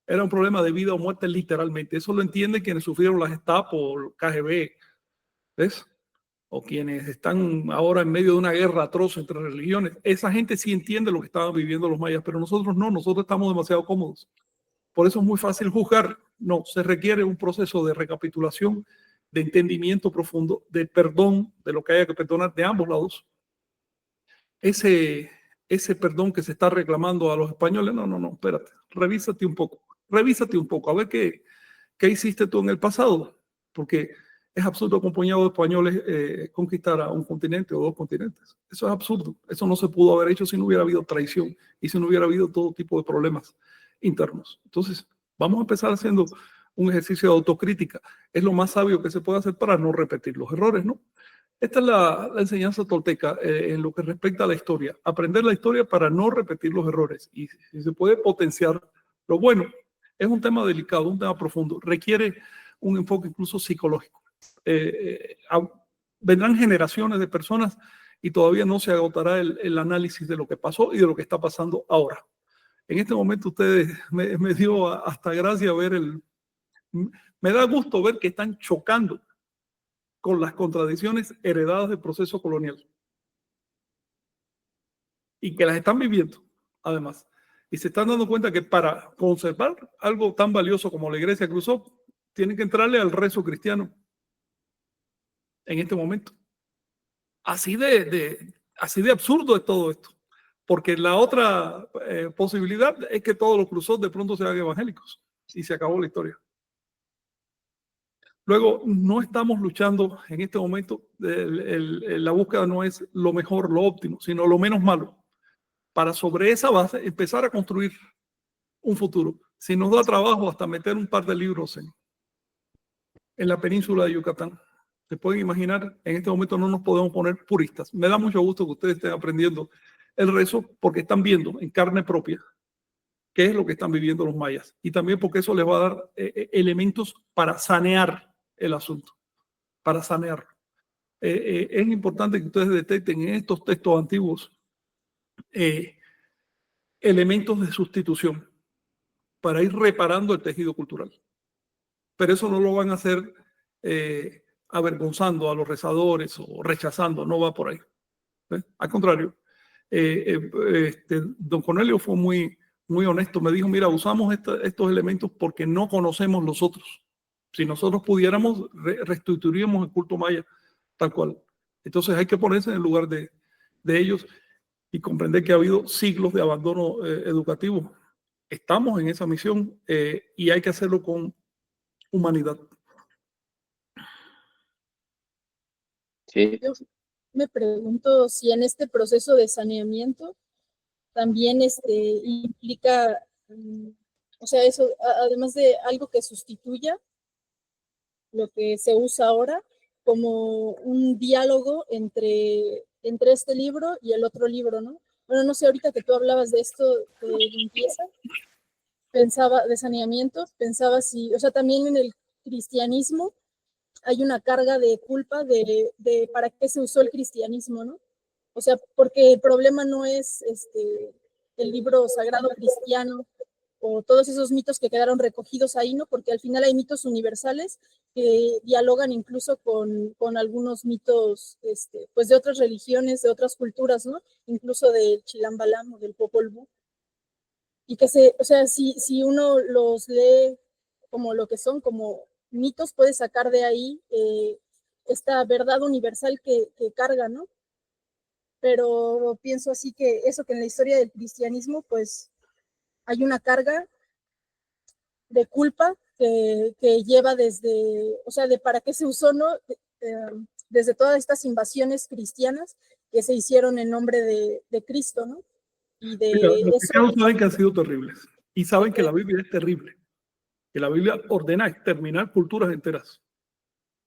Era un problema de vida o muerte literalmente. Eso lo entienden quienes sufrieron la Gestapo o el KGB, ¿ves? O quienes están ahora en medio de una guerra atroz entre religiones. Esa gente sí entiende lo que estaban viviendo los mayas, pero nosotros no, nosotros estamos demasiado cómodos. Por eso es muy fácil juzgar. No, se requiere un proceso de recapitulación, de entendimiento profundo, de perdón, de lo que haya que perdonar de ambos lados. Ese perdón que se está reclamando a los españoles, no, espérate, revísate un poco, a ver qué hiciste tú en el pasado, porque es absurdo que un puñado de españoles conquistara un continente o dos continentes. Eso es absurdo, eso no se pudo haber hecho si no hubiera habido traición y si no hubiera habido todo tipo de problemas internos. Entonces, vamos a empezar haciendo un ejercicio de autocrítica. Es lo más sabio que se puede hacer para no repetir los errores, ¿no? Esta es la enseñanza tolteca en lo que respecta a la historia. Aprender la historia para no repetir los errores. Y si se puede potenciar lo bueno. Es un tema delicado, un tema profundo. Requiere un enfoque incluso psicológico. Vendrán generaciones de personas y todavía no se agotará el análisis de lo que pasó y de lo que está pasando ahora. En este momento ustedes me dio hasta gracia ver me da gusto ver que están chocando con las contradicciones heredadas del proceso colonial y que las están viviendo, además. Y se están dando cuenta que para conservar algo tan valioso como la iglesia cruzó, tienen que entrarle al rezo cristiano en este momento. Así de absurdo es todo esto. Porque la otra posibilidad es que todos los cruzos de pronto se hagan evangélicos y se acabó la historia. Luego, no estamos luchando en este momento, la búsqueda no es lo mejor, lo óptimo, sino lo menos malo. Para sobre esa base empezar a construir un futuro. Si nos da trabajo hasta meter un par de libros en la península de Yucatán. Se pueden imaginar, en este momento no nos podemos poner puristas. Me da mucho gusto que ustedes estén aprendiendo el rezo porque están viendo en carne propia qué es lo que están viviendo los mayas. Y también porque eso les va a dar elementos para sanear el asunto, para sanear. Es importante que ustedes detecten en estos textos antiguos elementos de sustitución para ir reparando el tejido cultural. Pero eso no lo van a hacer avergonzando a los rezadores o rechazando, no va por ahí. Al contrario, don Cornelio fue muy honesto, me dijo, mira, usamos estos elementos porque no conocemos los otros. Si nosotros pudiéramos, restituiríamos el culto maya tal cual. Entonces hay que ponerse en el lugar de ellos y comprender que ha habido siglos de abandono educativo. Estamos en esa misión y hay que hacerlo con humanidad. Sí. Yo me pregunto si en este proceso de saneamiento también implica, o sea, eso, además de algo que sustituya lo que se usa ahora, como un diálogo entre este libro y el otro libro, ¿no? Bueno, no sé, ahorita que tú hablabas de esto de limpieza, pensaba, de saneamiento, pensaba si, o sea, también en el cristianismo hay una carga de culpa de para qué se usó el cristianismo, ¿no? O sea, porque el problema no es el libro sagrado cristiano o todos esos mitos que quedaron recogidos ahí, ¿no? Porque al final hay mitos universales que dialogan incluso con algunos mitos, pues de otras religiones, de otras culturas, ¿no? Incluso del Chilambalam o del Popol Vuh. Y que o sea, si uno los lee como lo que son, como mitos, puede sacar de ahí esta verdad universal que carga, ¿no? Pero pienso así que eso, que en la historia del cristianismo, pues hay una carga de culpa que lleva desde, o sea, de para qué se usó, ¿no? Desde todas estas invasiones cristianas que se hicieron en nombre de Cristo, ¿no? Y de Mira, los eso. cristianos saben que han sido terribles y saben que la Biblia es terrible, que la Biblia ordena exterminar culturas enteras.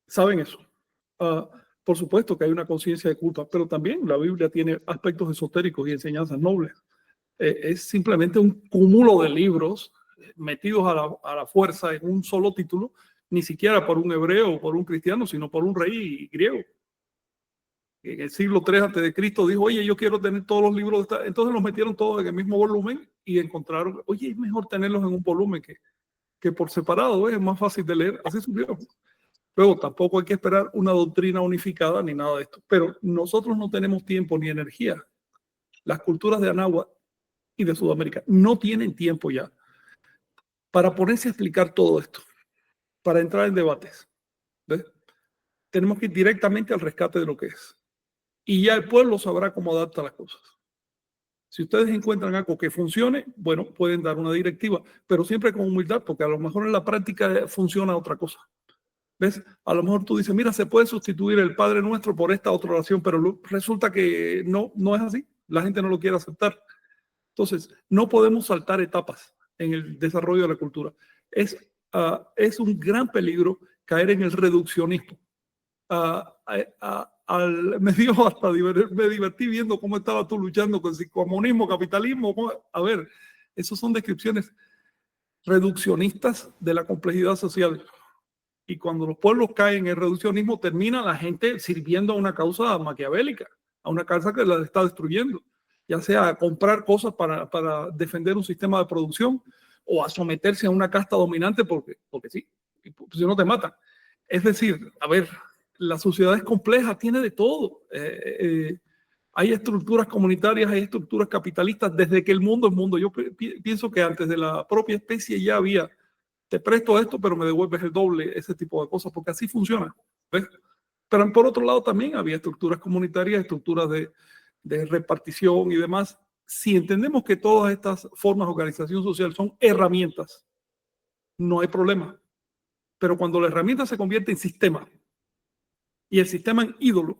Saben eso. Por supuesto que hay una conciencia de culpa, pero también la Biblia tiene aspectos esotéricos y enseñanzas nobles. Es simplemente un cúmulo de libros metidos a la fuerza en un solo título, ni siquiera por un hebreo o por un cristiano, sino por un rey griego. En el siglo III a.C. dijo, oye, yo quiero tener todos los libros de esta. Entonces los metieron todos en el mismo volumen y encontraron, oye, es mejor tenerlos en un volumen que por separado, es más fácil de leer. Así surgieron. Luego, tampoco hay que esperar una doctrina unificada ni nada de esto. Pero nosotros no tenemos tiempo ni energía. Las culturas de Anáhuac y de Sudamérica no tienen tiempo ya para ponerse a explicar todo esto, para entrar en debates. ¿Ves? Tenemos que ir directamente al rescate de lo que es. Y ya el pueblo sabrá cómo adapta las cosas. Si ustedes encuentran algo que funcione, bueno, pueden dar una directiva, pero siempre con humildad, porque a lo mejor en la práctica funciona otra cosa. ¿Ves? A lo mejor tú dices, mira, se puede sustituir el Padre Nuestro por esta otra oración, pero resulta que no es así. La gente no lo quiere aceptar. Entonces, no podemos saltar etapas en el desarrollo de la cultura. Es un gran peligro caer en el reduccionismo. Me divertí viendo cómo estabas tú luchando con el comunismo, capitalismo. A ver, esos son descripciones reduccionistas de la complejidad social. Y cuando los pueblos caen en el reduccionismo, termina la gente sirviendo a una causa maquiavélica, a una causa que la está destruyendo, ya sea a comprar cosas para defender un sistema de producción o a someterse a una casta dominante porque sí, si no te matan. Es decir, a ver, la sociedad es compleja, tiene de todo. Hay estructuras comunitarias, hay estructuras capitalistas desde que el mundo es mundo. Yo pienso que antes de la propia especie ya había, te presto esto, pero me devuelves el doble, ese tipo de cosas, porque así funciona. ¿Ves? Pero por otro lado también había estructuras comunitarias, estructuras de repartición y demás. Si entendemos que todas estas formas de organización social son herramientas, no hay problema. Pero cuando la herramienta se convierte en sistema y el sistema en ídolo,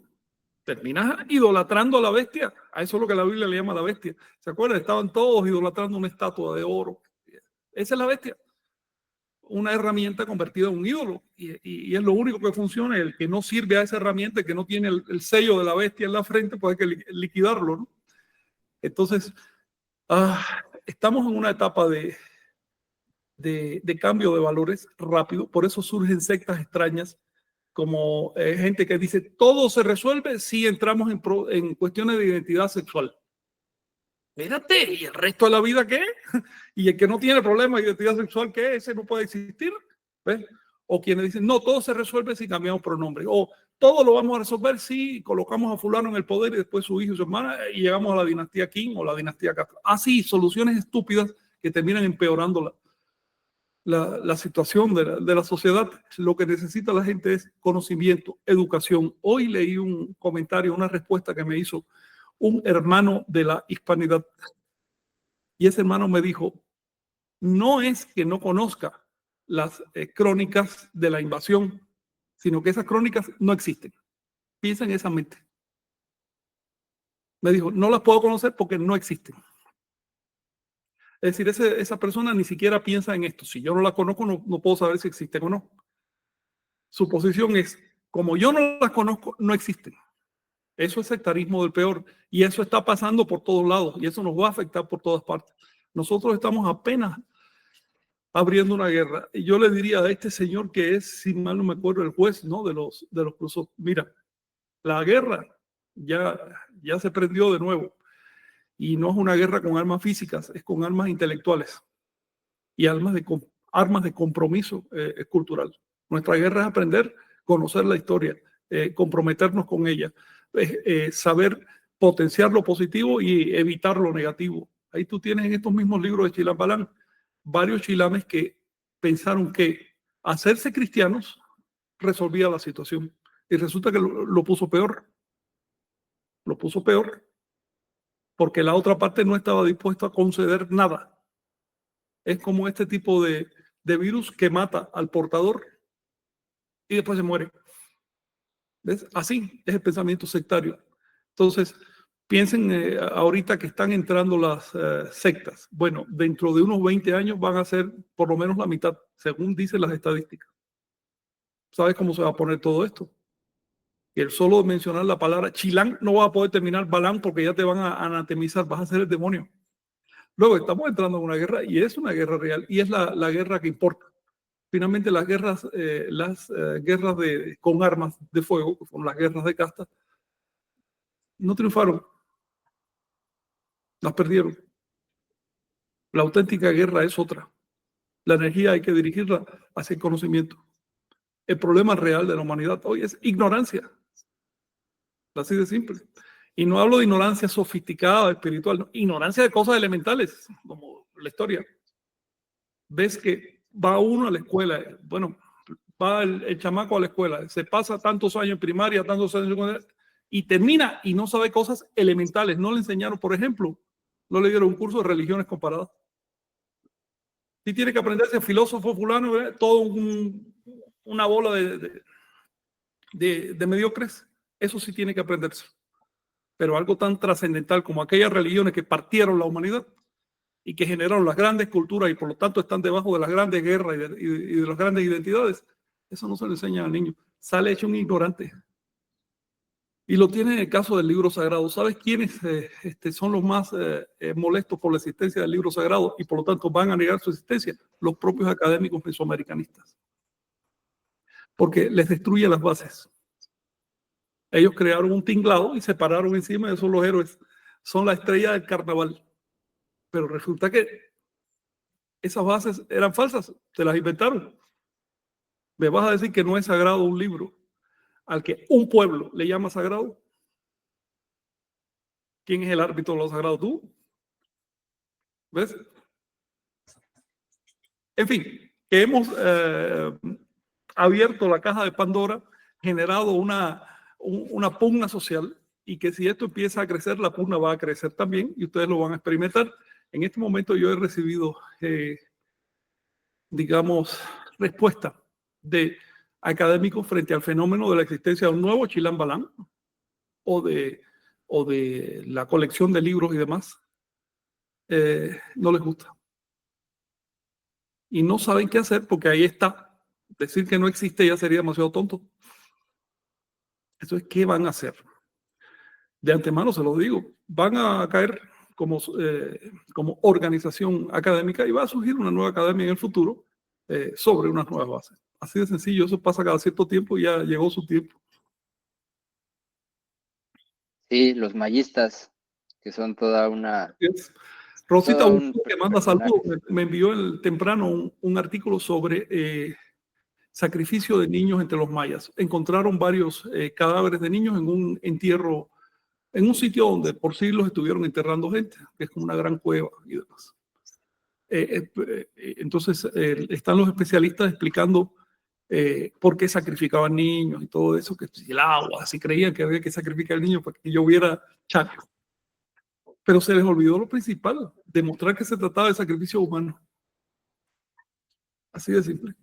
terminas idolatrando a la bestia. A eso es lo que la Biblia le llama la bestia. ¿Se acuerdan? Estaban todos idolatrando una estatua de oro. Esa es la bestia. Una herramienta convertida en un ídolo. Y es lo único que funciona. El que no sirve a esa herramienta, el que no tiene el sello de la bestia en la frente, pues hay que liquidarlo, ¿no? Entonces, estamos en una etapa de cambio de valores rápido. Por eso surgen sectas extrañas como gente que dice todo se resuelve si entramos en cuestiones de identidad sexual. Espérate, ¿y el resto de la vida qué? Y el que no tiene problema de identidad sexual, ¿qué? Ese no puede existir. ¿Ves? O quienes dicen, no, todo se resuelve si cambiamos pronombre. O todo lo vamos a resolver si colocamos a fulano en el poder y después su hijo y su hermana y llegamos a la dinastía Qing o la dinastía Castro. Así, soluciones estúpidas que terminan empeorando la situación de la sociedad. Lo que necesita la gente es conocimiento, educación. Hoy leí un comentario, una respuesta que me hizo un hermano de la hispanidad. Y ese hermano me dijo, no es que no conozca las crónicas de la invasión, sino que esas crónicas no existen. Piensa en esa mente. Me dijo, no las puedo conocer porque no existen. Es decir, esa persona ni siquiera piensa en esto. Si yo no la conozco, no puedo saber si existen o no. Su posición es, como yo no las conozco, no existen. Eso es sectarismo del peor. Y eso está pasando por todos lados. Y eso nos va a afectar por todas partes. Nosotros estamos apenas abriendo una guerra. Y yo le diría a este señor que es, si mal no me acuerdo, el juez, ¿no? de los cruzos. Mira, la guerra ya se prendió de nuevo. Y no es una guerra con armas físicas, es con armas intelectuales y armas de compromiso cultural. Nuestra guerra es aprender, conocer la historia, comprometernos con ella, saber potenciar lo positivo y evitar lo negativo. Ahí tú tienes en estos mismos libros de Chilam Balam varios chilames que pensaron que hacerse cristianos resolvía la situación. Y resulta que lo puso peor. Lo puso peor porque la otra parte no estaba dispuesta a conceder nada. Es como este tipo de virus que mata al portador y después se muere. ¿Ves? Así es el pensamiento sectario. Entonces, piensen ahorita que están entrando las sectas. Bueno, dentro de unos 20 años van a ser por lo menos la mitad, según dicen las estadísticas. ¿Sabes cómo se va a poner todo esto? Y el solo de mencionar la palabra Chilán no va a poder terminar Balán porque ya te van a anatemizar, vas a ser el demonio. Luego estamos entrando en una guerra y es una guerra real y es la guerra que importa. Finalmente las guerras con armas de fuego, que fueron las guerras de casta, no triunfaron, las perdieron. La auténtica guerra es otra. La energía hay que dirigirla hacia el conocimiento. El problema real de la humanidad hoy es ignorancia. Así de simple. Y no hablo de ignorancia sofisticada, espiritual, no. Ignorancia de cosas elementales, como la historia. Ves que va uno a la escuela, bueno, va el chamaco a la escuela, se pasa tantos años en primaria, tantos años en secundaria, y termina y no sabe cosas elementales. No le enseñaron, por ejemplo, no le dieron un curso de religiones comparadas. Sí tiene que aprenderse filósofo fulano, ¿verdad? Todo una bola de mediocres. Eso sí tiene que aprenderse. Pero algo tan trascendental como aquellas religiones que partieron la humanidad y que generaron las grandes culturas y por lo tanto están debajo de las grandes guerras y de las grandes identidades, eso no se le enseña al niño. Sale hecho un ignorante. Y lo tiene en el caso del libro sagrado. ¿Sabes quiénes son los más molestos por la existencia del libro sagrado y por lo tanto van a negar su existencia? Los propios académicos mesoamericanistas. Porque les destruye las bases. Ellos crearon un tinglado y se pararon encima de esos los héroes. Son la estrella del carnaval. Pero resulta que esas bases eran falsas, se las inventaron. ¿Me vas a decir que no es sagrado un libro al que un pueblo le llama sagrado? ¿Quién es el árbitro de lo sagrado? ¿Tú? ¿Ves? En fin, que hemos abierto la caja de Pandora, generado una pugna social y que si esto empieza a crecer, la pugna va a crecer también y ustedes lo van a experimentar. En este momento yo he recibido, digamos, respuesta de académicos frente al fenómeno de la existencia de un nuevo Chilam Balam o de la colección de libros y demás. No les gusta. Y no saben qué hacer porque ahí está. Decir que no existe ya sería demasiado tonto. Eso es qué van a hacer. De antemano se lo digo. Van a caer como organización académica y va a surgir una nueva academia en el futuro sobre unas nuevas bases. Así de sencillo, eso pasa cada cierto tiempo y ya llegó su tiempo. Sí, los mayistas, que son toda una... Rosita, que manda saludos, me envió temprano un artículo sobre sacrificio de niños entre los mayas. Encontraron varios cadáveres de niños en un entierro, en un sitio donde por siglos estuvieron enterrando gente, que es como una gran cueva y demás. Entonces, están los especialistas explicando por qué sacrificaban niños y todo eso, que el agua, si creían que había que sacrificar al niño para que lloviera chaco. Pero se les olvidó lo principal, demostrar que se trataba de sacrificio humano. Así de simple.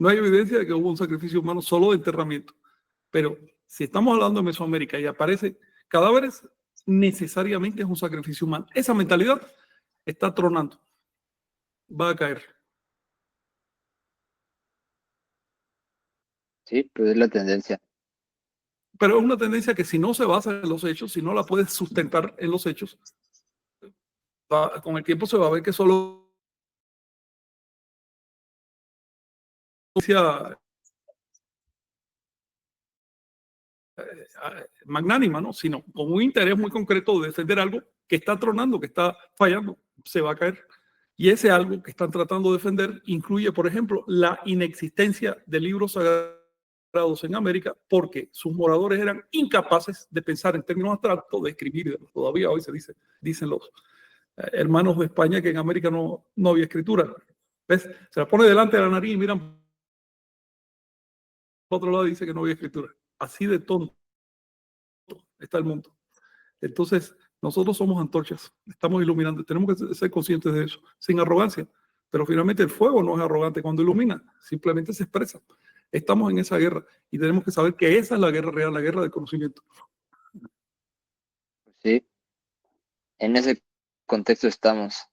No hay evidencia de que hubo un sacrificio humano solo de enterramiento. Pero si estamos hablando de Mesoamérica y aparece cadáveres, necesariamente es un sacrificio humano. Esa mentalidad está tronando. Va a caer. Sí, pues es la tendencia. Pero es una tendencia que si no se basa en los hechos, si no la puedes sustentar en los hechos, con el tiempo se va a ver que solo magnánima, ¿no? Sino con un interés muy concreto de defender algo que está tronando, que está fallando, se va a caer. Y ese algo que están tratando de defender incluye, por ejemplo, la inexistencia de libros sagrados en América, porque sus moradores eran incapaces de pensar en términos abstractos, de escribir. Todavía hoy se dicen los hermanos de España que en América no había escritura. ¿Ves? Se la pone delante de la nariz y miran por otro lado y dice que no había escritura. Así de tonto está el mundo. Entonces, nosotros somos antorchas, estamos iluminando, tenemos que ser conscientes de eso, sin arrogancia. Pero finalmente el fuego no es arrogante cuando ilumina, simplemente se expresa. Estamos en esa guerra y tenemos que saber que esa es la guerra real, la guerra del conocimiento. Sí, en ese contexto estamos.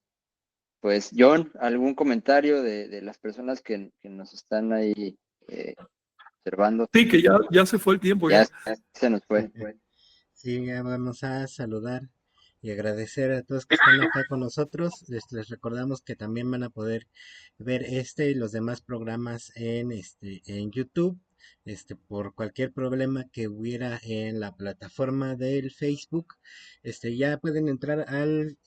Pues, John, ¿algún comentario de las personas que nos están ahí observando? Sí, que ya se fue el tiempo. Ya se nos fue. Sí, ya vamos a saludar y agradecer a todos que están acá con nosotros. Les recordamos que también van a poder ver este y los demás programas en YouTube. Por cualquier problema que hubiera en la plataforma del Facebook, ya pueden entrar al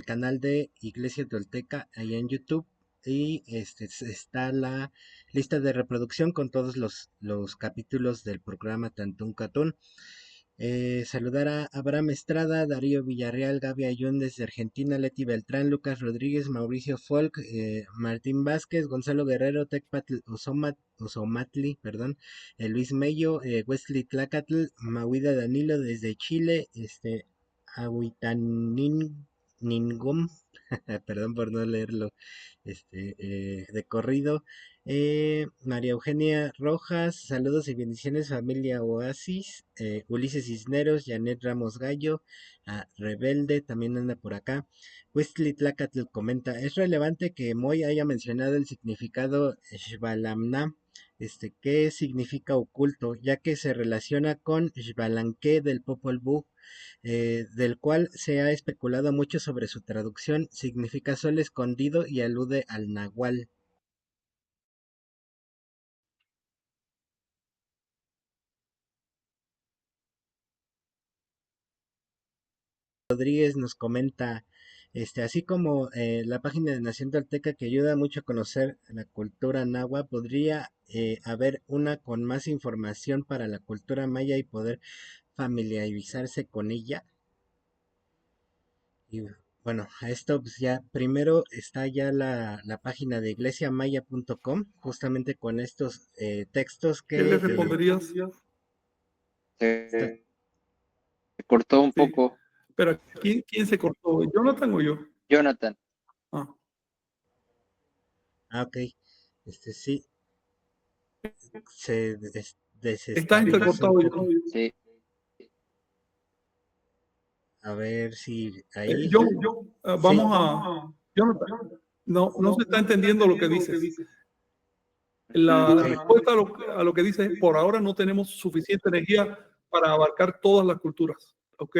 canal de Iglesia Tolteca ahí en YouTube. Y está la lista de reproducción con todos los capítulos del programa Tantún Catún. Saludar a Abraham Estrada, Darío Villarreal, Gaby Ayun desde Argentina, Leti Beltrán, Lucas Rodríguez, Mauricio Folk, Martín Vázquez, Gonzalo Guerrero, Tecpatl Osomatli, perdón, Luis Mello, Wesley Tlacatl, Mahuida Danilo desde Chile, Ahuitanin Ningum, perdón por no leerlo de corrido. María Eugenia Rojas, saludos y bendiciones familia Oasis. Ulises Cisneros, Janet Ramos Gallo, Rebelde también anda por acá. Wesley Tlacatl comenta, es relevante que Moy haya mencionado el significado Shbalamna, que significa oculto, ya que se relaciona con Xbalanque del Popol Vuh, del cual se ha especulado mucho sobre su traducción. Significa sol escondido y alude al nahual. Rodríguez nos comenta, así como la página de Nación Tolteca que ayuda mucho a conocer la cultura náhuatl, podría haber una con más información para la cultura maya y poder familiarizarse con ella. Y bueno, a esto pues ya primero está ya la página de iglesiamaya.com, justamente con estos textos ¿Qué le que responderías? Se cortó un Sí. poco. Pero ¿quién se cortó? ¿Jonathan o yo? Jonathan. ok, sí, se Está desestabilizó intercortado. un poco. Sí. A ver si ahí. Vamos a... Jonathan, no se está entendiendo lo que dices. La respuesta a lo que dices es, por ahora no tenemos suficiente energía para abarcar todas las culturas. ¿Ok?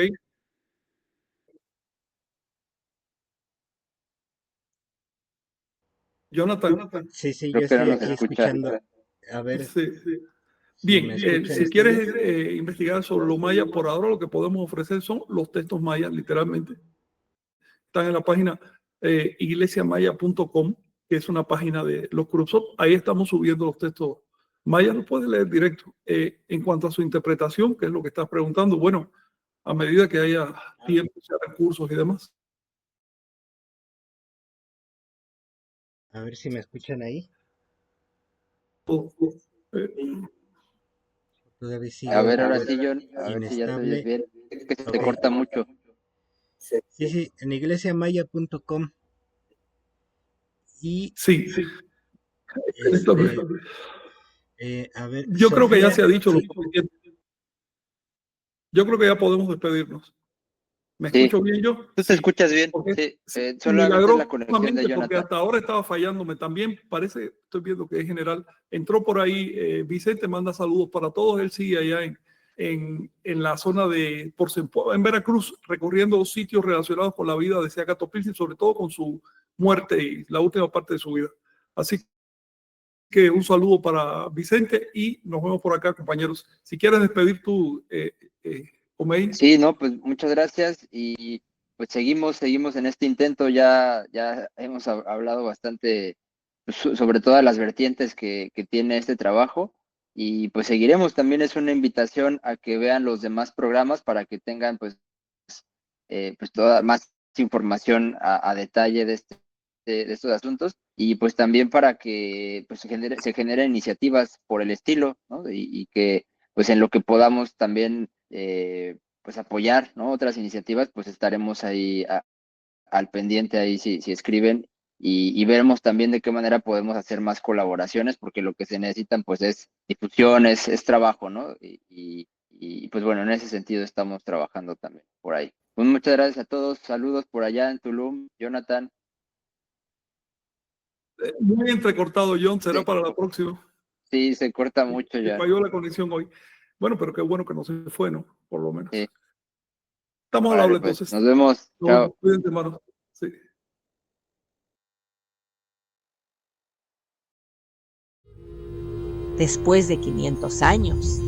Jonathan. Sí, yo Creo que no estoy nos aquí escucha. escuchando. A ver. Sí. Si Bien, me escuchan, si ¿está quieres bien? investigar sobre los mayas, por ahora lo que podemos ofrecer son los textos mayas, literalmente. Están en la página iglesiamaya.com, que es una página de los cursos. Ahí estamos subiendo los textos mayas, los puedes leer directo. En cuanto a su interpretación, que es lo que estás preguntando, bueno, a medida que haya tiempo, recursos y demás. A ver si me escuchan ahí. Todavía sigue. A ver, ahora sí, John. A ver si ya te oyes bien. Es que se te corta mucho. Sí, en iglesiamaya.com. Y sí. A ver, yo creo que ya se ha dicho sí. lo suficiente. Yo creo que ya podemos despedirnos. ¿Me Sí. escucho bien yo? Tú te escuchas bien. Sí. Solamente la conexión de Jonathan. Porque hasta ahora estaba fallándome. También parece, estoy viendo que es general. Entró por ahí, Vicente manda saludos para todos. Él sigue allá en la zona de Porcempo, en Veracruz, recorriendo sitios relacionados con la vida de Seacatl Pilsen, sobre todo con su muerte y la última parte de su vida. Así que un saludo para Vicente y nos vemos por acá, compañeros. Si quieres despedir tú, Omey. Sí, no, pues muchas gracias y pues seguimos en este intento. Ya hemos hablado bastante pues, sobre todas las vertientes que tiene este trabajo y pues seguiremos. También es una invitación a que vean los demás programas para que tengan pues toda más información a detalle de estos asuntos y pues también para que pues se generen iniciativas por el estilo, ¿no? Y que pues en lo que podamos también pues apoyar, ¿no? Otras iniciativas, pues estaremos ahí al pendiente ahí si escriben y veremos también de qué manera podemos hacer más colaboraciones, porque lo que se necesitan pues es difusión, es trabajo, ¿no? Y pues bueno, en ese sentido estamos trabajando también por ahí. Pues muchas gracias a todos, saludos por allá en Tulum, Jonathan. Muy entrecortado, John, será Sí. para la próxima. Sí, se corta mucho Me ya. falló la conexión hoy. Bueno, pero qué bueno que no se fue, ¿no? Por lo menos. Sí. Estamos al Vale, habla pues, entonces. nos vemos, chao. Cuídense, hermano. Sí. Después de 500 años,